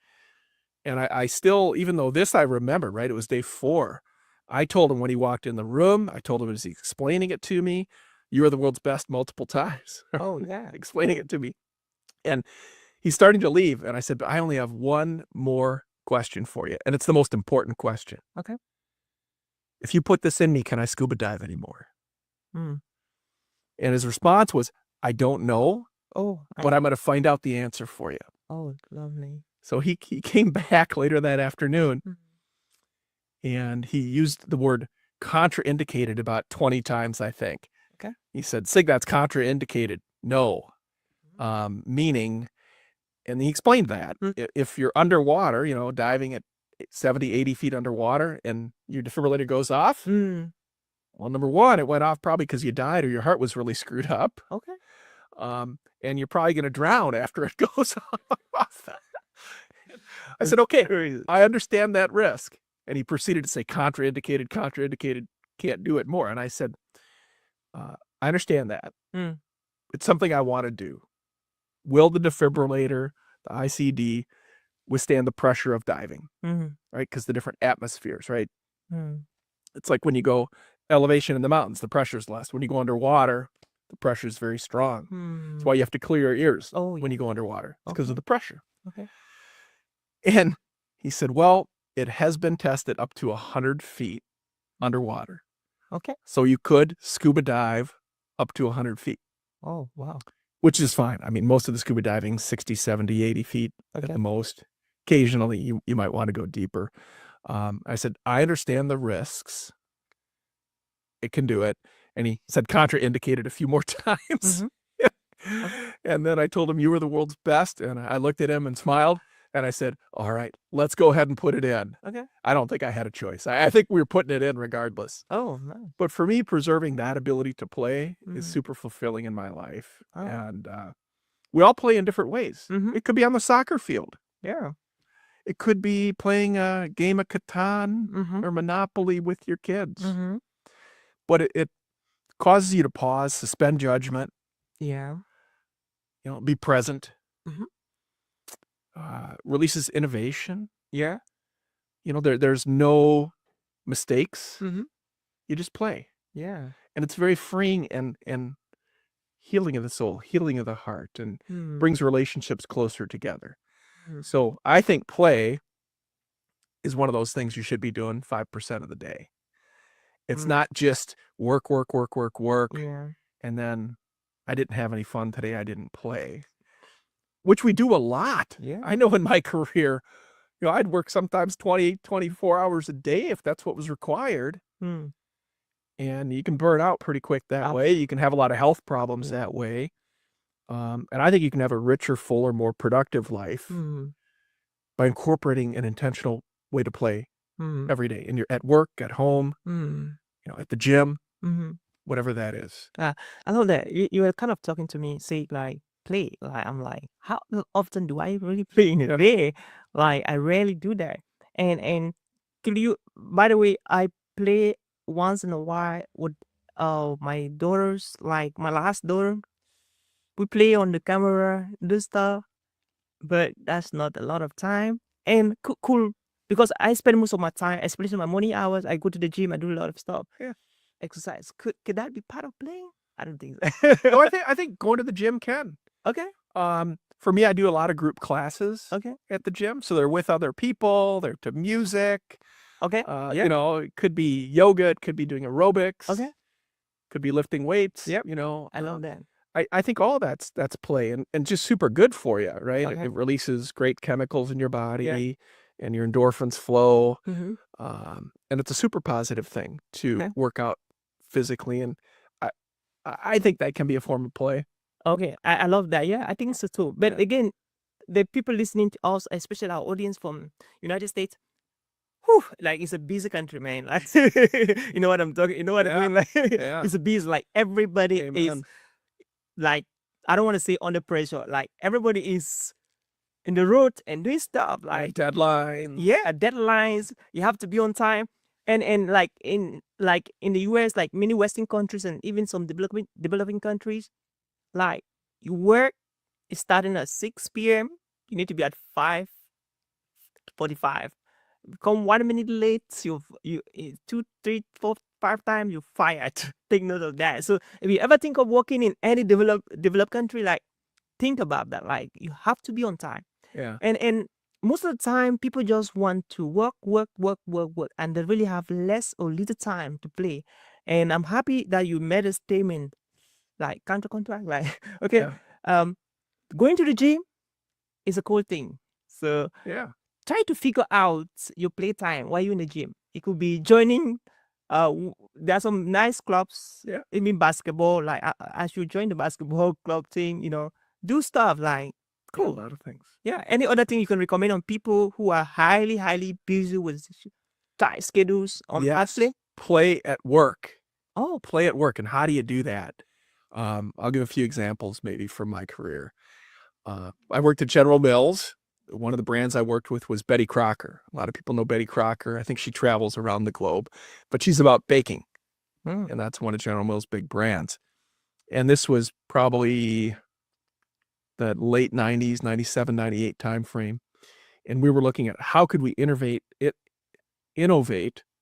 And I still, even though this I remember, right? It was day 4. I told him when he walked in the room, I told him as he's explaining it to me, "You are the world's best" multiple times. Oh, yeah. Explaining it to me. And he's starting to leave. And I said, "But I only have one more question for you. And it's the most important question. Okay. If you put this in me, can I scuba dive anymore?" Mm. And his response was, "I don't know, Oh, but I'm going to find out the answer for you." oh, lovely. So he came back later that afternoon and he used the word contraindicated about 20 times, I think. Okay. He said, "Sig, that's contraindicated." No. Meaning, and he explained that if you're underwater, diving at 70, 80 feet underwater and your defibrillator goes off, well, number one, it went off probably because you died or your heart was really screwed up. Okay. And you're probably going to drown after it goes off. I said, "Okay, I understand that risk." And he proceeded to say, contraindicated, can't do it more. And I said, "I understand that. It's something I want to do. Will the defibrillator, the ICD, withstand the pressure of diving?" Right? Because the different atmospheres, right? It's like when you go elevation in the mountains, the pressure's less. When you go underwater, the pressure is very strong. That's why you have to clear your ears when you go underwater. It's because of the pressure. Okay. And he said, "Well, it has been tested up to 100 feet underwater. Okay. So you could scuba dive up to 100 feet. Oh, wow. Which is fine. I mean, most of the scuba diving, 60, 70, 80 feet at the most. Occasionally, you might want to go deeper. I said, "I understand the risks. It can do it." And he said contraindicated a few more times. And then I told him, "You were the world's best." And I looked at him and smiled. And I said, "All right, let's go ahead and put it in." Okay. I don't think I had a choice. I think we were putting it in regardless. Oh, nice. But for me, preserving that ability to play is super fulfilling in my life. Oh. And we all play in different ways. It could be on the soccer field. Yeah. It could be playing a game of Catan or Monopoly with your kids. But it causes you to pause, suspend judgment, Yeah. be present. Releases innovation. Yeah. There's no mistakes. You just play. Yeah. And it's very freeing and healing of the soul, healing of the heart, and brings relationships closer together. So I think play is one of those things you should be doing 5% of the day. It's not just work. Yeah. And then I didn't have any fun today. I didn't play, which we do a lot. Yeah. I know in my career, I'd work sometimes 20, 24 hours a day if that's what was required. Hmm. And you can burn out pretty quick that way. You can have a lot of health problems that way. And I think you can have a richer, fuller, more productive life Hmm. by incorporating an intentional way to play Hmm. every day. And you're at work, at home, Hmm. at the gym, Hmm. whatever that is. I love that. You were kind of talking to me, say like play. Like I'm like, how often do I really play in a day? Like I rarely do that. And could you? By the way, I play once in a while with my daughters. Like my last daughter, we play on the camera, do stuff, but that's not a lot of time. And cool because I spend most of my time, especially my morning hours. I go to the gym. I do a lot of stuff. Yeah. Exercise. Could that be part of playing? I don't think No, so. I think going to the gym can. Okay. For me, I do a lot of group classes Okay. at the gym. So they're with other people, they're to music. Okay. It could be yoga, it could be doing aerobics. Okay. Could be lifting weights. Yep. You know. I love that. I think all that's play and just super good for you, right? Okay. It releases great chemicals in your body Yeah. and your endorphins flow. Mm-hmm. And it's a super positive thing to Okay. work out physically. And I think that can be a form of play. Okay. I love that. Yeah, I think so too. But Yeah. again, the people listening to us, especially our audience from United States, whew, like it's a busy country, man. Like you know what I'm talking. You know what I mean? Like Yeah. it's a busy. Like everybody is Amen. like, I don't want to say under pressure. Like everybody is in the road and doing stuff. Like Deadlines. yeah, deadlines. You have to be on time. And like in the US, like many Western countries and even some developing countries, like you work is starting at 6 p.m. You need to be at 5:45. Come 1 minute late, you 2, 3, 4, 5 times you're fired. Take note of that. So if you ever think of working in any developed country, like think about that. Like you have to be on time. Yeah. And most of the time, people just want to work, and they really have less or little time to play. And I'm happy that you made a statement like counter contract, like okay, Yeah. going to the gym is a cool thing. So Yeah. try to figure out your playtime while you're in the gym. It could be joining. There are some nice clubs. Yeah. I mean basketball. Like as you join the basketball club team, do stuff like Cool. cool. A lot of things. Yeah. Any other thing you can recommend on people who are highly busy with tight schedules on Yes. play? Play at work. Oh, Play at work. And how do you do that? I'll give a few examples maybe from my career. I worked at General Mills. One of the brands I worked with was Betty Crocker. A lot of people know Betty Crocker. I think she travels around the globe, but she's about baking. And that's one of General Mills' big brands. And this was probably the late 90s, 97, 98 timeframe. And we were looking at how could we innovate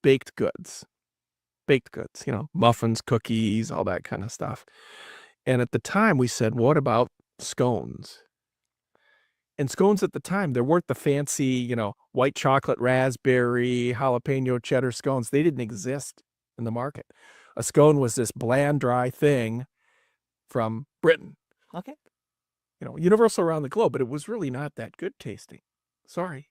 baked goods, muffins, cookies, all that kind of stuff. And at the time we said, what about scones? And scones at the time, they weren't the fancy, white chocolate, raspberry, jalapeno, cheddar scones. They didn't exist in the market. A scone was this bland, dry thing from Britain. okay. Universal around the globe, but it was really not that good tasting. Sorry.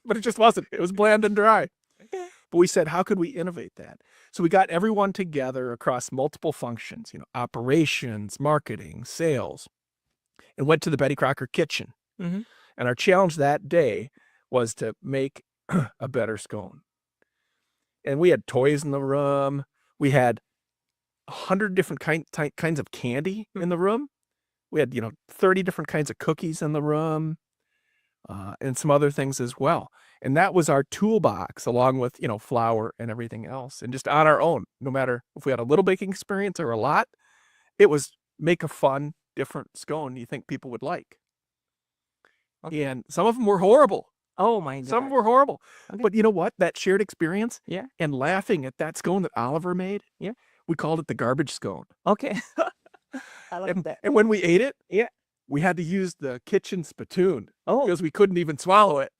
But it just wasn't. It was bland and dry. Okay. But we said, how could we innovate that? So we got everyone together across multiple functions, operations, marketing, sales, and went to the Betty Crocker kitchen. Mm-hmm. And our challenge that day was to make a better scone. And we had toys in the room. We had 100 different kinds of candy in the room. We had, 30 different kinds of cookies in the room, and some other things as well. And that was our toolbox along with, flour and everything else. And just on our own, no matter if we had a little baking experience or a lot, it was make a fun, different scone you think people would like. Okay. And some of them were horrible. Oh my God. Some were horrible. Okay. But you know what? That shared experience Yeah. and laughing at that scone that Oliver made, Yeah. we called it the garbage scone. Okay. I like that. And when we ate it, Yeah. we had to use the kitchen spittoon Oh, because we couldn't even swallow it.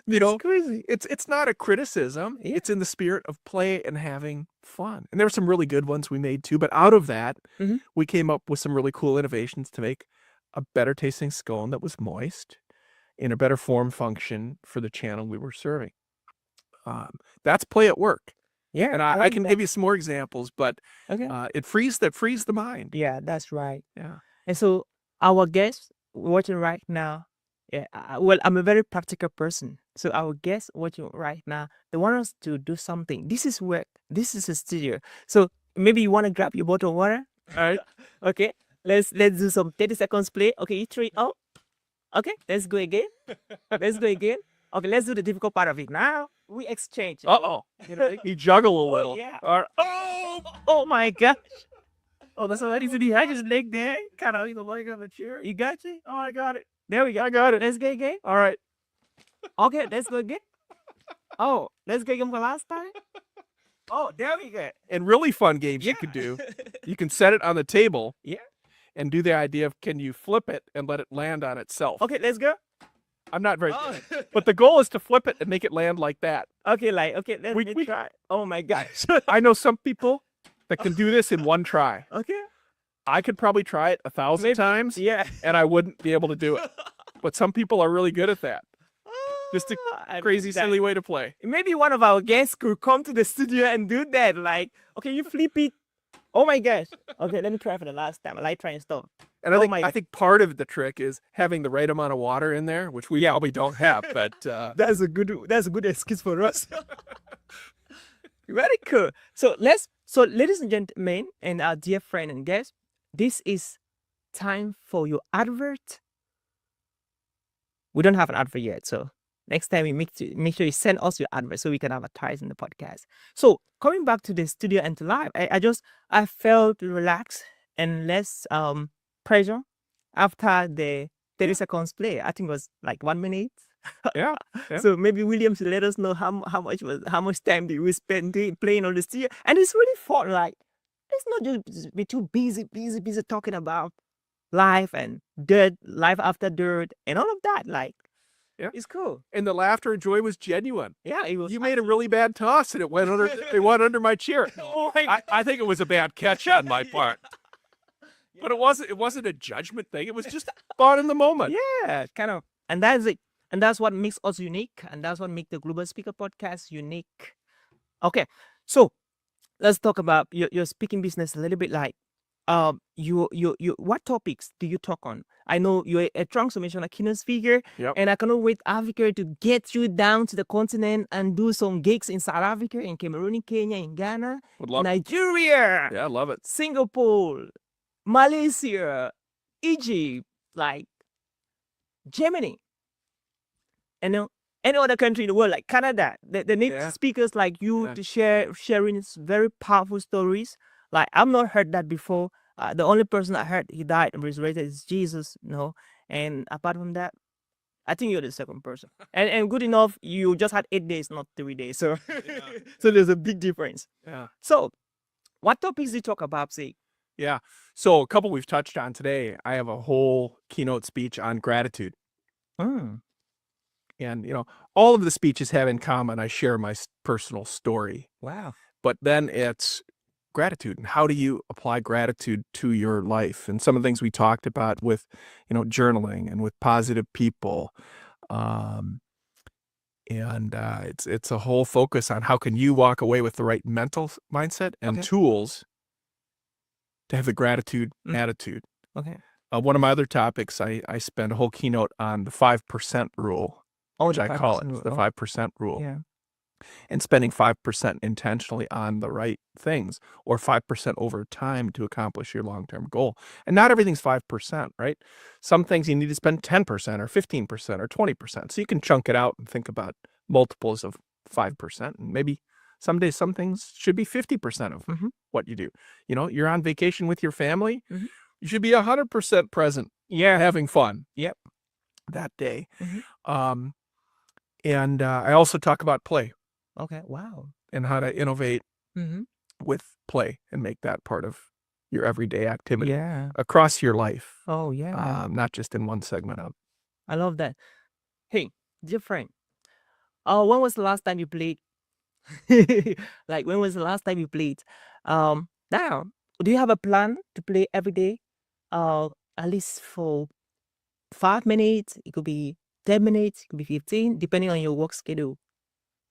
it's crazy. It's not a criticism. Yeah. It's in the spirit of play and having fun. And there were some really good ones we made too. But out of that, Mhm. we came up with some really cool innovations to make a better tasting scone that was moist in a better form function for the channel we were serving. That's play at work. Yeah. And I like can that. give you some more examples, but Okay. it frees the mind. Yeah, that's right. Yeah. And so our guests watching right now, yeah, well, I'm a very practical person. So our guests watching right now, they want us to do something. This is work. This is a studio. So maybe you want to grab your bottle of water. All right. Okay. Let's do some 30 seconds play. Okay, you three. Oh, okay. Let's go again. Let's go again. Okay, let's do the difficult part of it now. We exchange. Uh-oh. You juggle a little. Yeah. All right. Oh my gosh. Oh, that's what he had his leg there, kind of laying on the chair. You got it? Oh, I got it. There we go. I got it. Let's go again. All right. Okay, let's go again. Oh, let's go again for last time. Oh, there we go. And really fun games you could do. You can set it on the table. Yeah. And do the idea of, can you flip it and let it land on itself? Okay, let's go. I'm not very good. But the goal is to flip it and make it land like that. Okay, let's We- try. Oh my gosh. I know some people that can do this in one try. Okay. I could probably try it 1,000 Maybe- times Yeah. and I wouldn't be able to do it. But some people are really good at that. Just a I crazy, like that. silly way to play. Maybe one of our guests could come to the studio and do that. Like, okay, you flip it. Oh my gosh. Okay, let me try for the last time. I like trying stuff. And I Oh think my I think part of the trick is having the right amount of water in there, which we probably don't have. But That's a good excuse for us. Very cool. So ladies and gentlemen, and our dear friend and guest, this is time for your advert. We don't have an advert yet, so next time we make sure you send us your advert so we can advertise in the podcast. So coming back to the studio and to live, I felt relaxed and less pressure after the 30 seconds play. I think it was like 1 minute. yeah. So maybe William should let us know how much time did we spend playing on the studio. And it's really fun. Like, it's not just be too busy talking about life and dirt, life after dirt, and all of that. Like, Yeah. it's cool. And the laughter and joy was genuine. Yeah, it was. You made a really bad toss and it went under my chair. Oh my I think it was a bad catch on my part. But it wasn't a judgment thing. It was just fun in the moment. Yeah, kind of. And that's it. And that's what makes us unique. And that's what makes the Global Speaker Podcast unique. Okay, so let's talk about your speaking business a little bit. Like, you what topics do you talk on? I know you're a transformational keynote speaker, Yep. and I cannot wait, Africa, to get you down to the continent and do some gigs in South Africa, in Cameroon, in Kenya, in Ghana, Would love Nigeria, Yeah, I love it. Singapore, Malaysia, Egypt, like Germany, and any other country in the world, like Canada. They need Yeah. speakers like you Yeah. to sharing very powerful stories. Like, I've not heard that before. The only person I heard he died and resurrected is Jesus, And apart from that, I think you're the second person. And good enough, you just had 8 days, not 3 days. So, so there's a big difference. Yeah. So, what topics do you talk about, say? Yeah. So a couple we've touched on today. I have a whole keynote speech on gratitude. And, all of the speeches have in common, I share my personal story. Wow. But then it's gratitude. And how do you apply gratitude to your life? And some of the things we talked about with, journaling and with positive people. It's a whole focus on how can you walk away with the right mental mindset and Okay. tools to have the gratitude Mm. attitude. Okay. One of my other topics, I spend a whole keynote on the 5% rule, Oh, which the I call it 5% the rule. 5% rule. Yeah. And spending 5% intentionally on the right things, or 5% over time to accomplish your long-term goal. And not everything's 5%, right? Some things you need to spend 10% or 15% or 20%. So you can chunk it out and think about multiples of 5%. And maybe someday some things should be 50% of Mhm. what you do. You're on vacation with your family. Mhm. You should be 100% present, having fun. Yep. That day. Mhm. And I also talk about play Okay. Wow. and how to innovate Mm-hmm. with play and make that part of your everyday activity Yeah. across your life, Oh, yeah. Man. not just in one segment of. I love that. Hey, dear friend. When was the last time you played? Like, when was the last time you played? Now, do you have a plan to play every day? At least for 5 minutes. It could be 10 minutes, it could be 15, depending on your work schedule.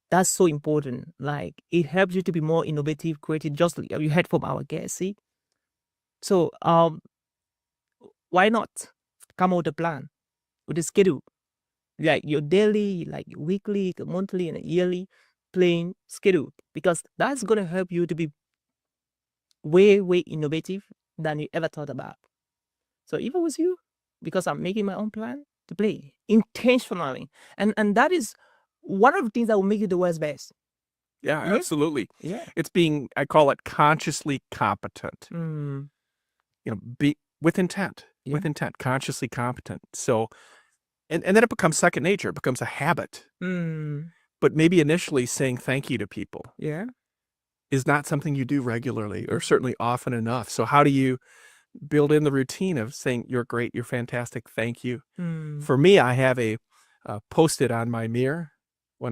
That's so important. Like, it helps you to be more innovative, creative, just like you heard from our guest, see? So, why not come out with a plan, with a schedule? Like your daily, like your weekly, your monthly, and a yearly playing schedule. Because that's going to help you to be way, way innovative than you ever thought about. So if it was you, because I'm making my own plan to play intentionally. And that is one of the things that will make you the world's best. Yeah, Yeah. absolutely. Yeah. It's being, I call it consciously competent. Mm, Be with intent, Yeah. consciously competent. So, and then it becomes second nature. It becomes a habit. mm, But maybe initially saying thank you to people Yeah. is not something you do regularly or certainly often enough. So how do you build in the routine of saying you're great, you're fantastic, thank you? Mm, For me, I have a post-it on my mirror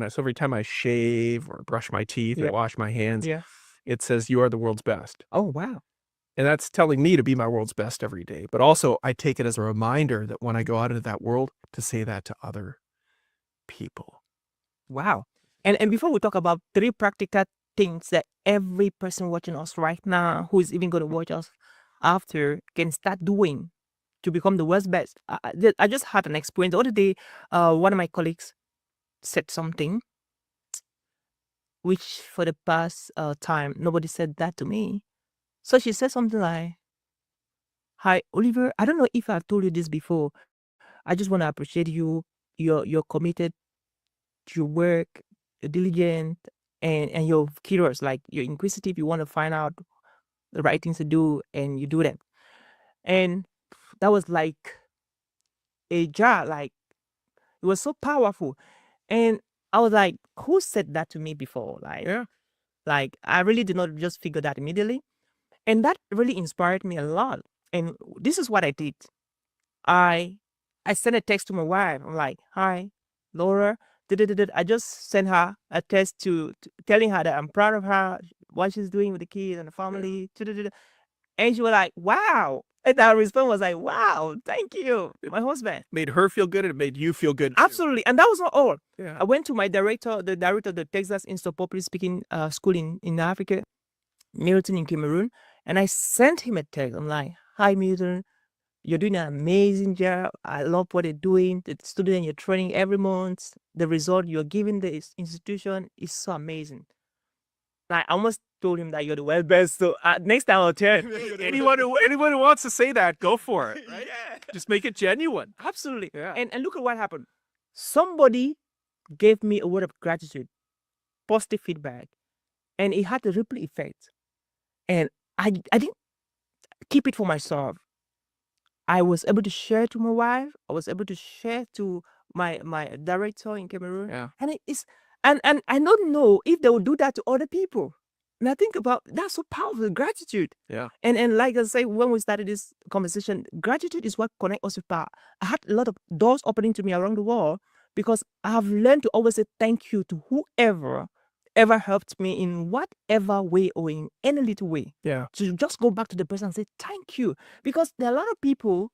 so every time I shave or brush my teeth Yeah. or wash my hands, Yeah. it says you are the world's best. Oh, wow. And that's telling me to be my world's best every day. But also I take it as a reminder that when I go out into that world, to say that to other people. Wow. And before we talk about 3 practical things that every person watching us right now, who is even going to watch us after, can start doing to become the world's best. I just had an experience. The other day, one of my colleagues said something, which for the past time, nobody said that to me. So she said something like, "Hi, Oliver, I don't know if I've told you this before. I just want to appreciate you. You're committed to your work, you're diligent, and you're curious, like you're inquisitive, you want to find out the right things to do, and you do them." And that was like a jar, like it was so powerful. And I was like, who said that to me before? Yeah. Like I really did not just figure that immediately. And that really inspired me a lot. And this is what I did. I sent a text to my wife. I'm like, "Hi, Laura." I just sent her a text telling her that I'm proud of her, what she's doing with the kids and the family. And she was like, "Wow." And our response was like, "Wow, thank you, my husband." Made her feel good and it made you feel good too. Absolutely. And that was not all. Yeah. I went to the director of the Texas Institute of Public Speaking school in Africa, Milton in Cameroon, and I sent him a text. I'm like, "Hi, Milton. You're doing an amazing job. I love what you're doing. The student you're training every month, the result you're giving the institution is so amazing." I almost told him that you're the world best. So next time I'll tell him. anyone who wants to say that, go for it. Right? Yeah. Just make it genuine. Absolutely. Yeah. And look at what happened. Somebody gave me a word of gratitude, positive feedback, and it had a ripple effect. And I didn't keep it for myself. I was able to share to my wife. I was able to share to my director in Cameroon. Yeah. And it's and I don't know if they will do that to other people. And I think about that's so powerful, gratitude. Yeah. And like I say, when we started this conversation, gratitude is what connects us with power. I had a lot of doors opening to me around the world because I have learned to always say thank you to whoever ever helped me in whatever way or in any little way. Yeah. So just go back to the person and say thank you. Because there are a lot of people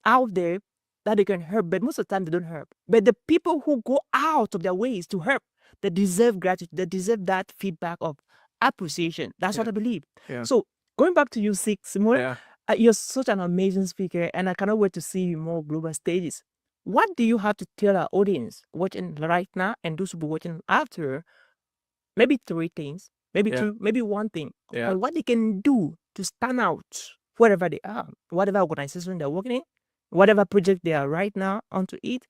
out there that they can help, but most of the time they don't help. But the people who go out of their ways to help, they deserve gratitude. They deserve that feedback of appreciation. That's what I believe. Yeah. So going back to you, Simone, Yeah. you're such an amazing speaker, and I cannot wait to see you more global stages. What do you have to tell our audience watching right now and those who will be watching after? Maybe 3 things, maybe Yeah. 2, maybe 1 thing, Yeah. on what they can do to stand out wherever they are, whatever organization they're working in, whatever project they are right now onto it,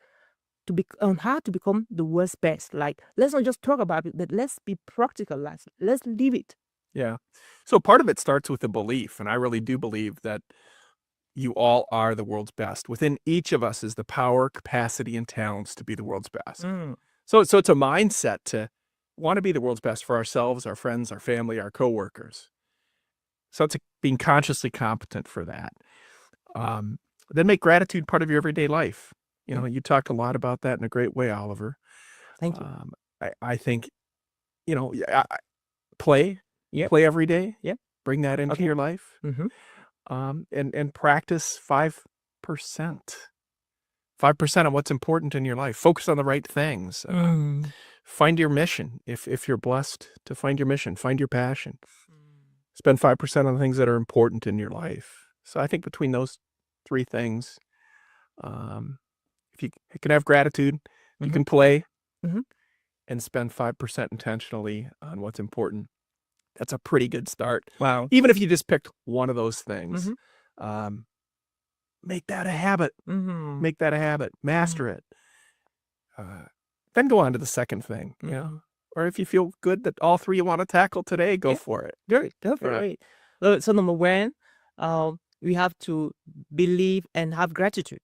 on how to become the world's best. Like, let's not just talk about it, but let's be practical. Let's live it. Yeah. So part of it starts with a belief, and I really do believe that you all are the world's best. Within each of us is the power, capacity, and talents to be the world's best. So it's a mindset to want to be the world's best for ourselves, our friends, our family, our coworkers. So it's being consciously competent for that. Then make gratitude part of your everyday life. You talked a lot about that in a great way, Oliver. Thank you. I think, play every day. Yep. Bring that into Okay. your life. Mhm. And practice 5%. 5% on what's important in your life. Focus on the right things. Find your mission. If you're blessed to find your mission, find your passion. Spend 5% on the things that are important in your life. So I think between those 3 things, if you can have gratitude, you can play, Mhm. and spend 5% intentionally on what's important. That's a pretty good start. Wow. Even if you just picked one of those things, Mhm. make that a habit. Mhm. Make that a habit. Master it. Then go on to the second thing. Or if you feel good that all 3 you want to tackle today, go Yeah. for it. Great. Go for it. So number one, we have to believe and have gratitude.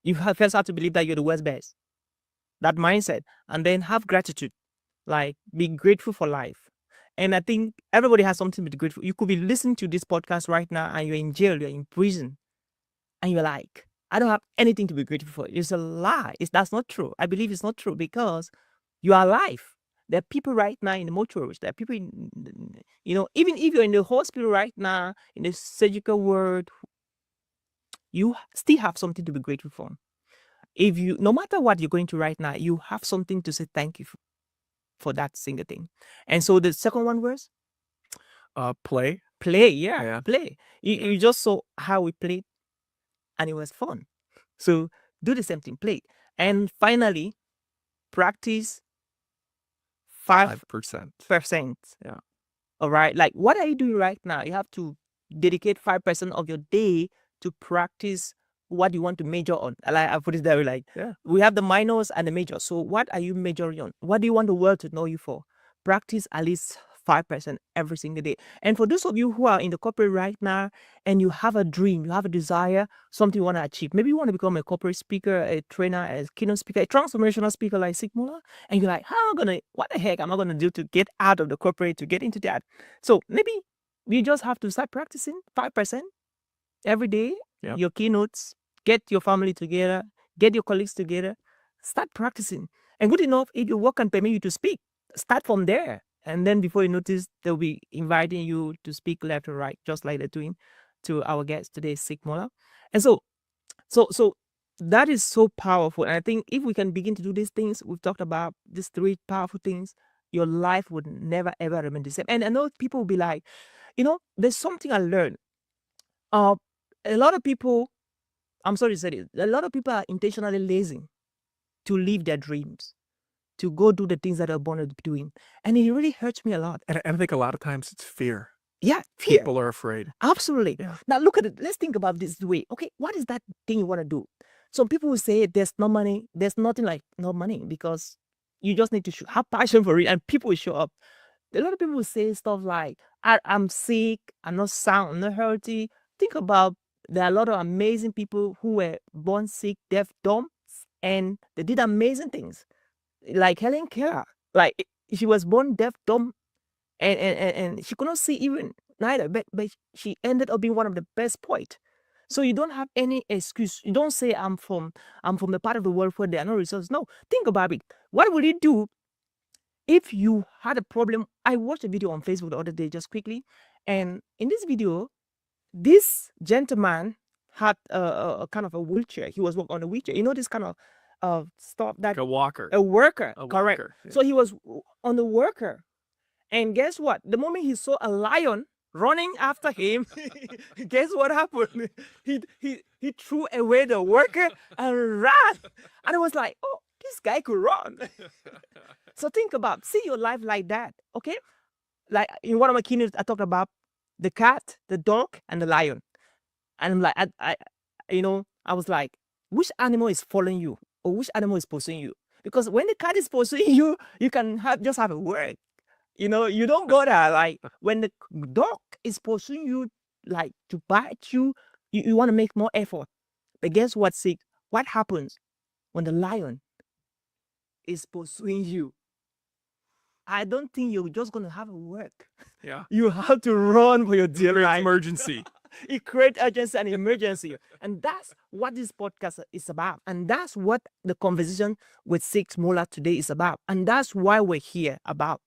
You first have to believe that you're the world's best. That mindset, and then have gratitude. Like, be grateful for life. And I think everybody has something to be grateful. You could be listening to this podcast right now, and you're in jail, you're in prison, and you're like, I don't have anything to be grateful for. It's a lie. That's not true. I believe it's not true because you are alive. There are people right now in the mortuaries. There are people even if you're in the hospital right now, in the surgical ward, you still have something to be grateful for. No matter what you're going through right now, you have something to say thank you for that single thing. And so the second one was Play. play. Yeah. Play. You just saw how we played, and it was fun. So do the same thing, play. And finally, practice 5%. 5%. Yeah. All right. Like, what are you doing right now? You have to dedicate 5% of your day to practice what you want to major on. Like, I put it that way. Like, we have the minors and the majors. So what are you majoring on? What do you want the world to know you for? Practice at least 5% every single day. And for those of you who are in the corporate right now and you have a dream, you have a desire, something you want to achieve. Maybe you want to become a corporate speaker, a trainer, a keynote speaker, a transformational speaker like Sign Muller. And you're like, what the heck am I going to do to get out of the corporate, to get into that? So maybe you just have to start practicing 5% every day. Yep. Your keynotes, get your family together, get your colleagues together, start practicing. And good enough, if your work can permit you to speak, start from there. And then before you notice, they'll be inviting you to speak left or right, just like they're doing to our guest today, Sign Muller. And so that is so powerful. And I think if we can begin to do these things, we've talked about these 3 powerful things, your life would never ever remain the same. And I know people will be like, there's something I learned. A lot of people, I'm sorry to say this, a lot of people are intentionally lazy to live their dreams, to go do the things that they're born to be doing. And it really hurts me a lot. And I think a lot of times it's fear. Yeah, fear. People are afraid. Absolutely. Yeah. Now look at it. Let's think about this way. Okay, what is that thing you want to do? Some people will say there's no money. There's nothing like no money because you just need to have passion for it, and people will show up. A lot of people will say stuff like, I'm sick, I'm not sound, I'm not healthy. Think about, there are a lot of amazing people who were born sick, deaf, dumb, and they did amazing things. Like Helen Keller. Like, she was born deaf, dumb, and she could not see even neither, but she ended up being one of the best poets. So you don't have any excuse. You don't say I'm from the part of the world where there are no resources. No, think about it. What would you do if you had a problem? I watched a video on Facebook the other day, just quickly, and in this video, this gentleman had a kind of a wheelchair. He was working on a wheelchair. You know, this kind of stuff that Like a walker. a worker, A correct? walker, yeah. So he was on the worker, and guess what? The moment he saw a lion running after him, guess what happened? He threw away the worker and ran. And I was like, oh, this guy could run. So think about, see your life like that, okay? Like in one of my keynotes, I talked about the cat, the dog, and the lion. And I'm like, I was like, which animal is following you, or which animal is pursuing you? Because when the cat is pursuing you, you can just have a word. You don't go there. Like when the dog is pursuing you, like to bite you, you want to make more effort. But guess what, Sig? What happens when the lion is pursuing you? I don't think you're just going to have a work. Yeah. You have to run for your dear life. Emergency. It creates urgency and emergency. And that's what this podcast is about. And that's what the conversation with Sign Muller today is about. And that's why we're here about.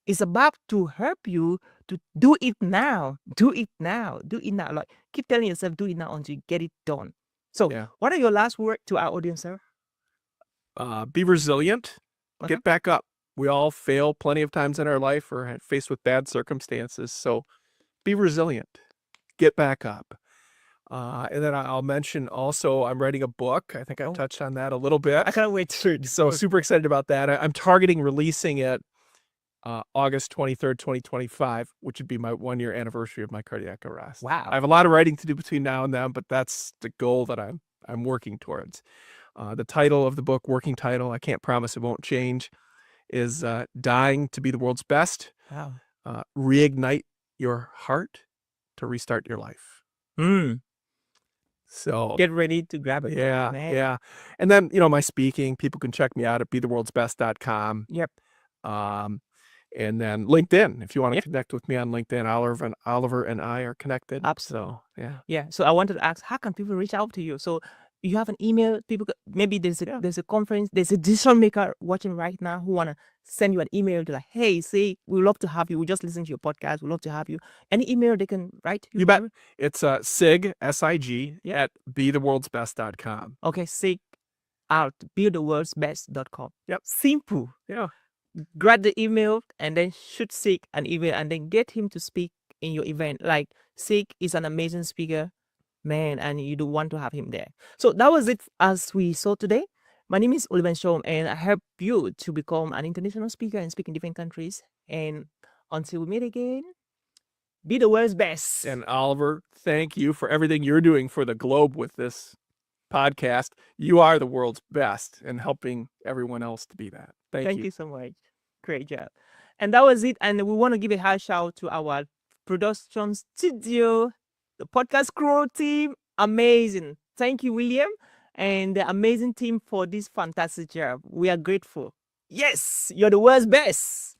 It's about to help you to do it now. Do it now. Do it now. Like, keep telling yourself, do it now until you get it done. So, Yeah. what are your last words to our audience, sir? Be resilient. Okay. Get back up. We all fail plenty of times in our life or are faced with bad circumstances. So be resilient. Get back up. And then I'll mention also, I'm writing a book. I think I Oh. touched on that a little bit. I can't wait to read. So super excited about that. I'm targeting releasing it August 23rd, 2025, which would be my 1-year anniversary of my cardiac arrest. Wow. I have a lot of writing to do between now and then, but that's the goal that I'm working towards. The title of the book, working title, I can't promise it won't change, is Dying to be the World's Best. Wow. Reignite your heart to restart your life. So Get ready to grab it. yeah, man. yeah. And then, my speaking, people can check me out at betheworldsbest.com. Yep. And then LinkedIn, if you want to Yep. connect with me on LinkedIn, Oliver and I are connected. Absolutely. So yeah. Yeah. So I wanted to ask, how can people reach out to you? So you have an email. People maybe there's a conference, there's a decision maker watching right now who wanna send you an email to like, hey, say we love to have you. We just listened to your podcast. We love to have you. Any email they can write to you? You bet. It's SIG, SIG, Yeah. at betheworldsbest.com. Okay, seek out buildtheworldsbest.com. Yep. Simple. Yeah. Grab the email and then shoot Seek an email and then get him to speak in your event. Like Seek is an amazing speaker, man, and you do want to have him there. So that was it as we saw today. My name is Oliver Shom, and I help you to become an international speaker and speak in different countries. And until we meet again, be the world's best. And Oliver, thank you for everything you're doing for the globe with this podcast. You are the world's best and helping everyone else to be that. Thank you so much. Great job. And that was it. And we want to give a high shout to our production studio, the podcast crew team. Amazing. Thank you, William, and the amazing team for this fantastic job. We are grateful. Yes, you're the world's best.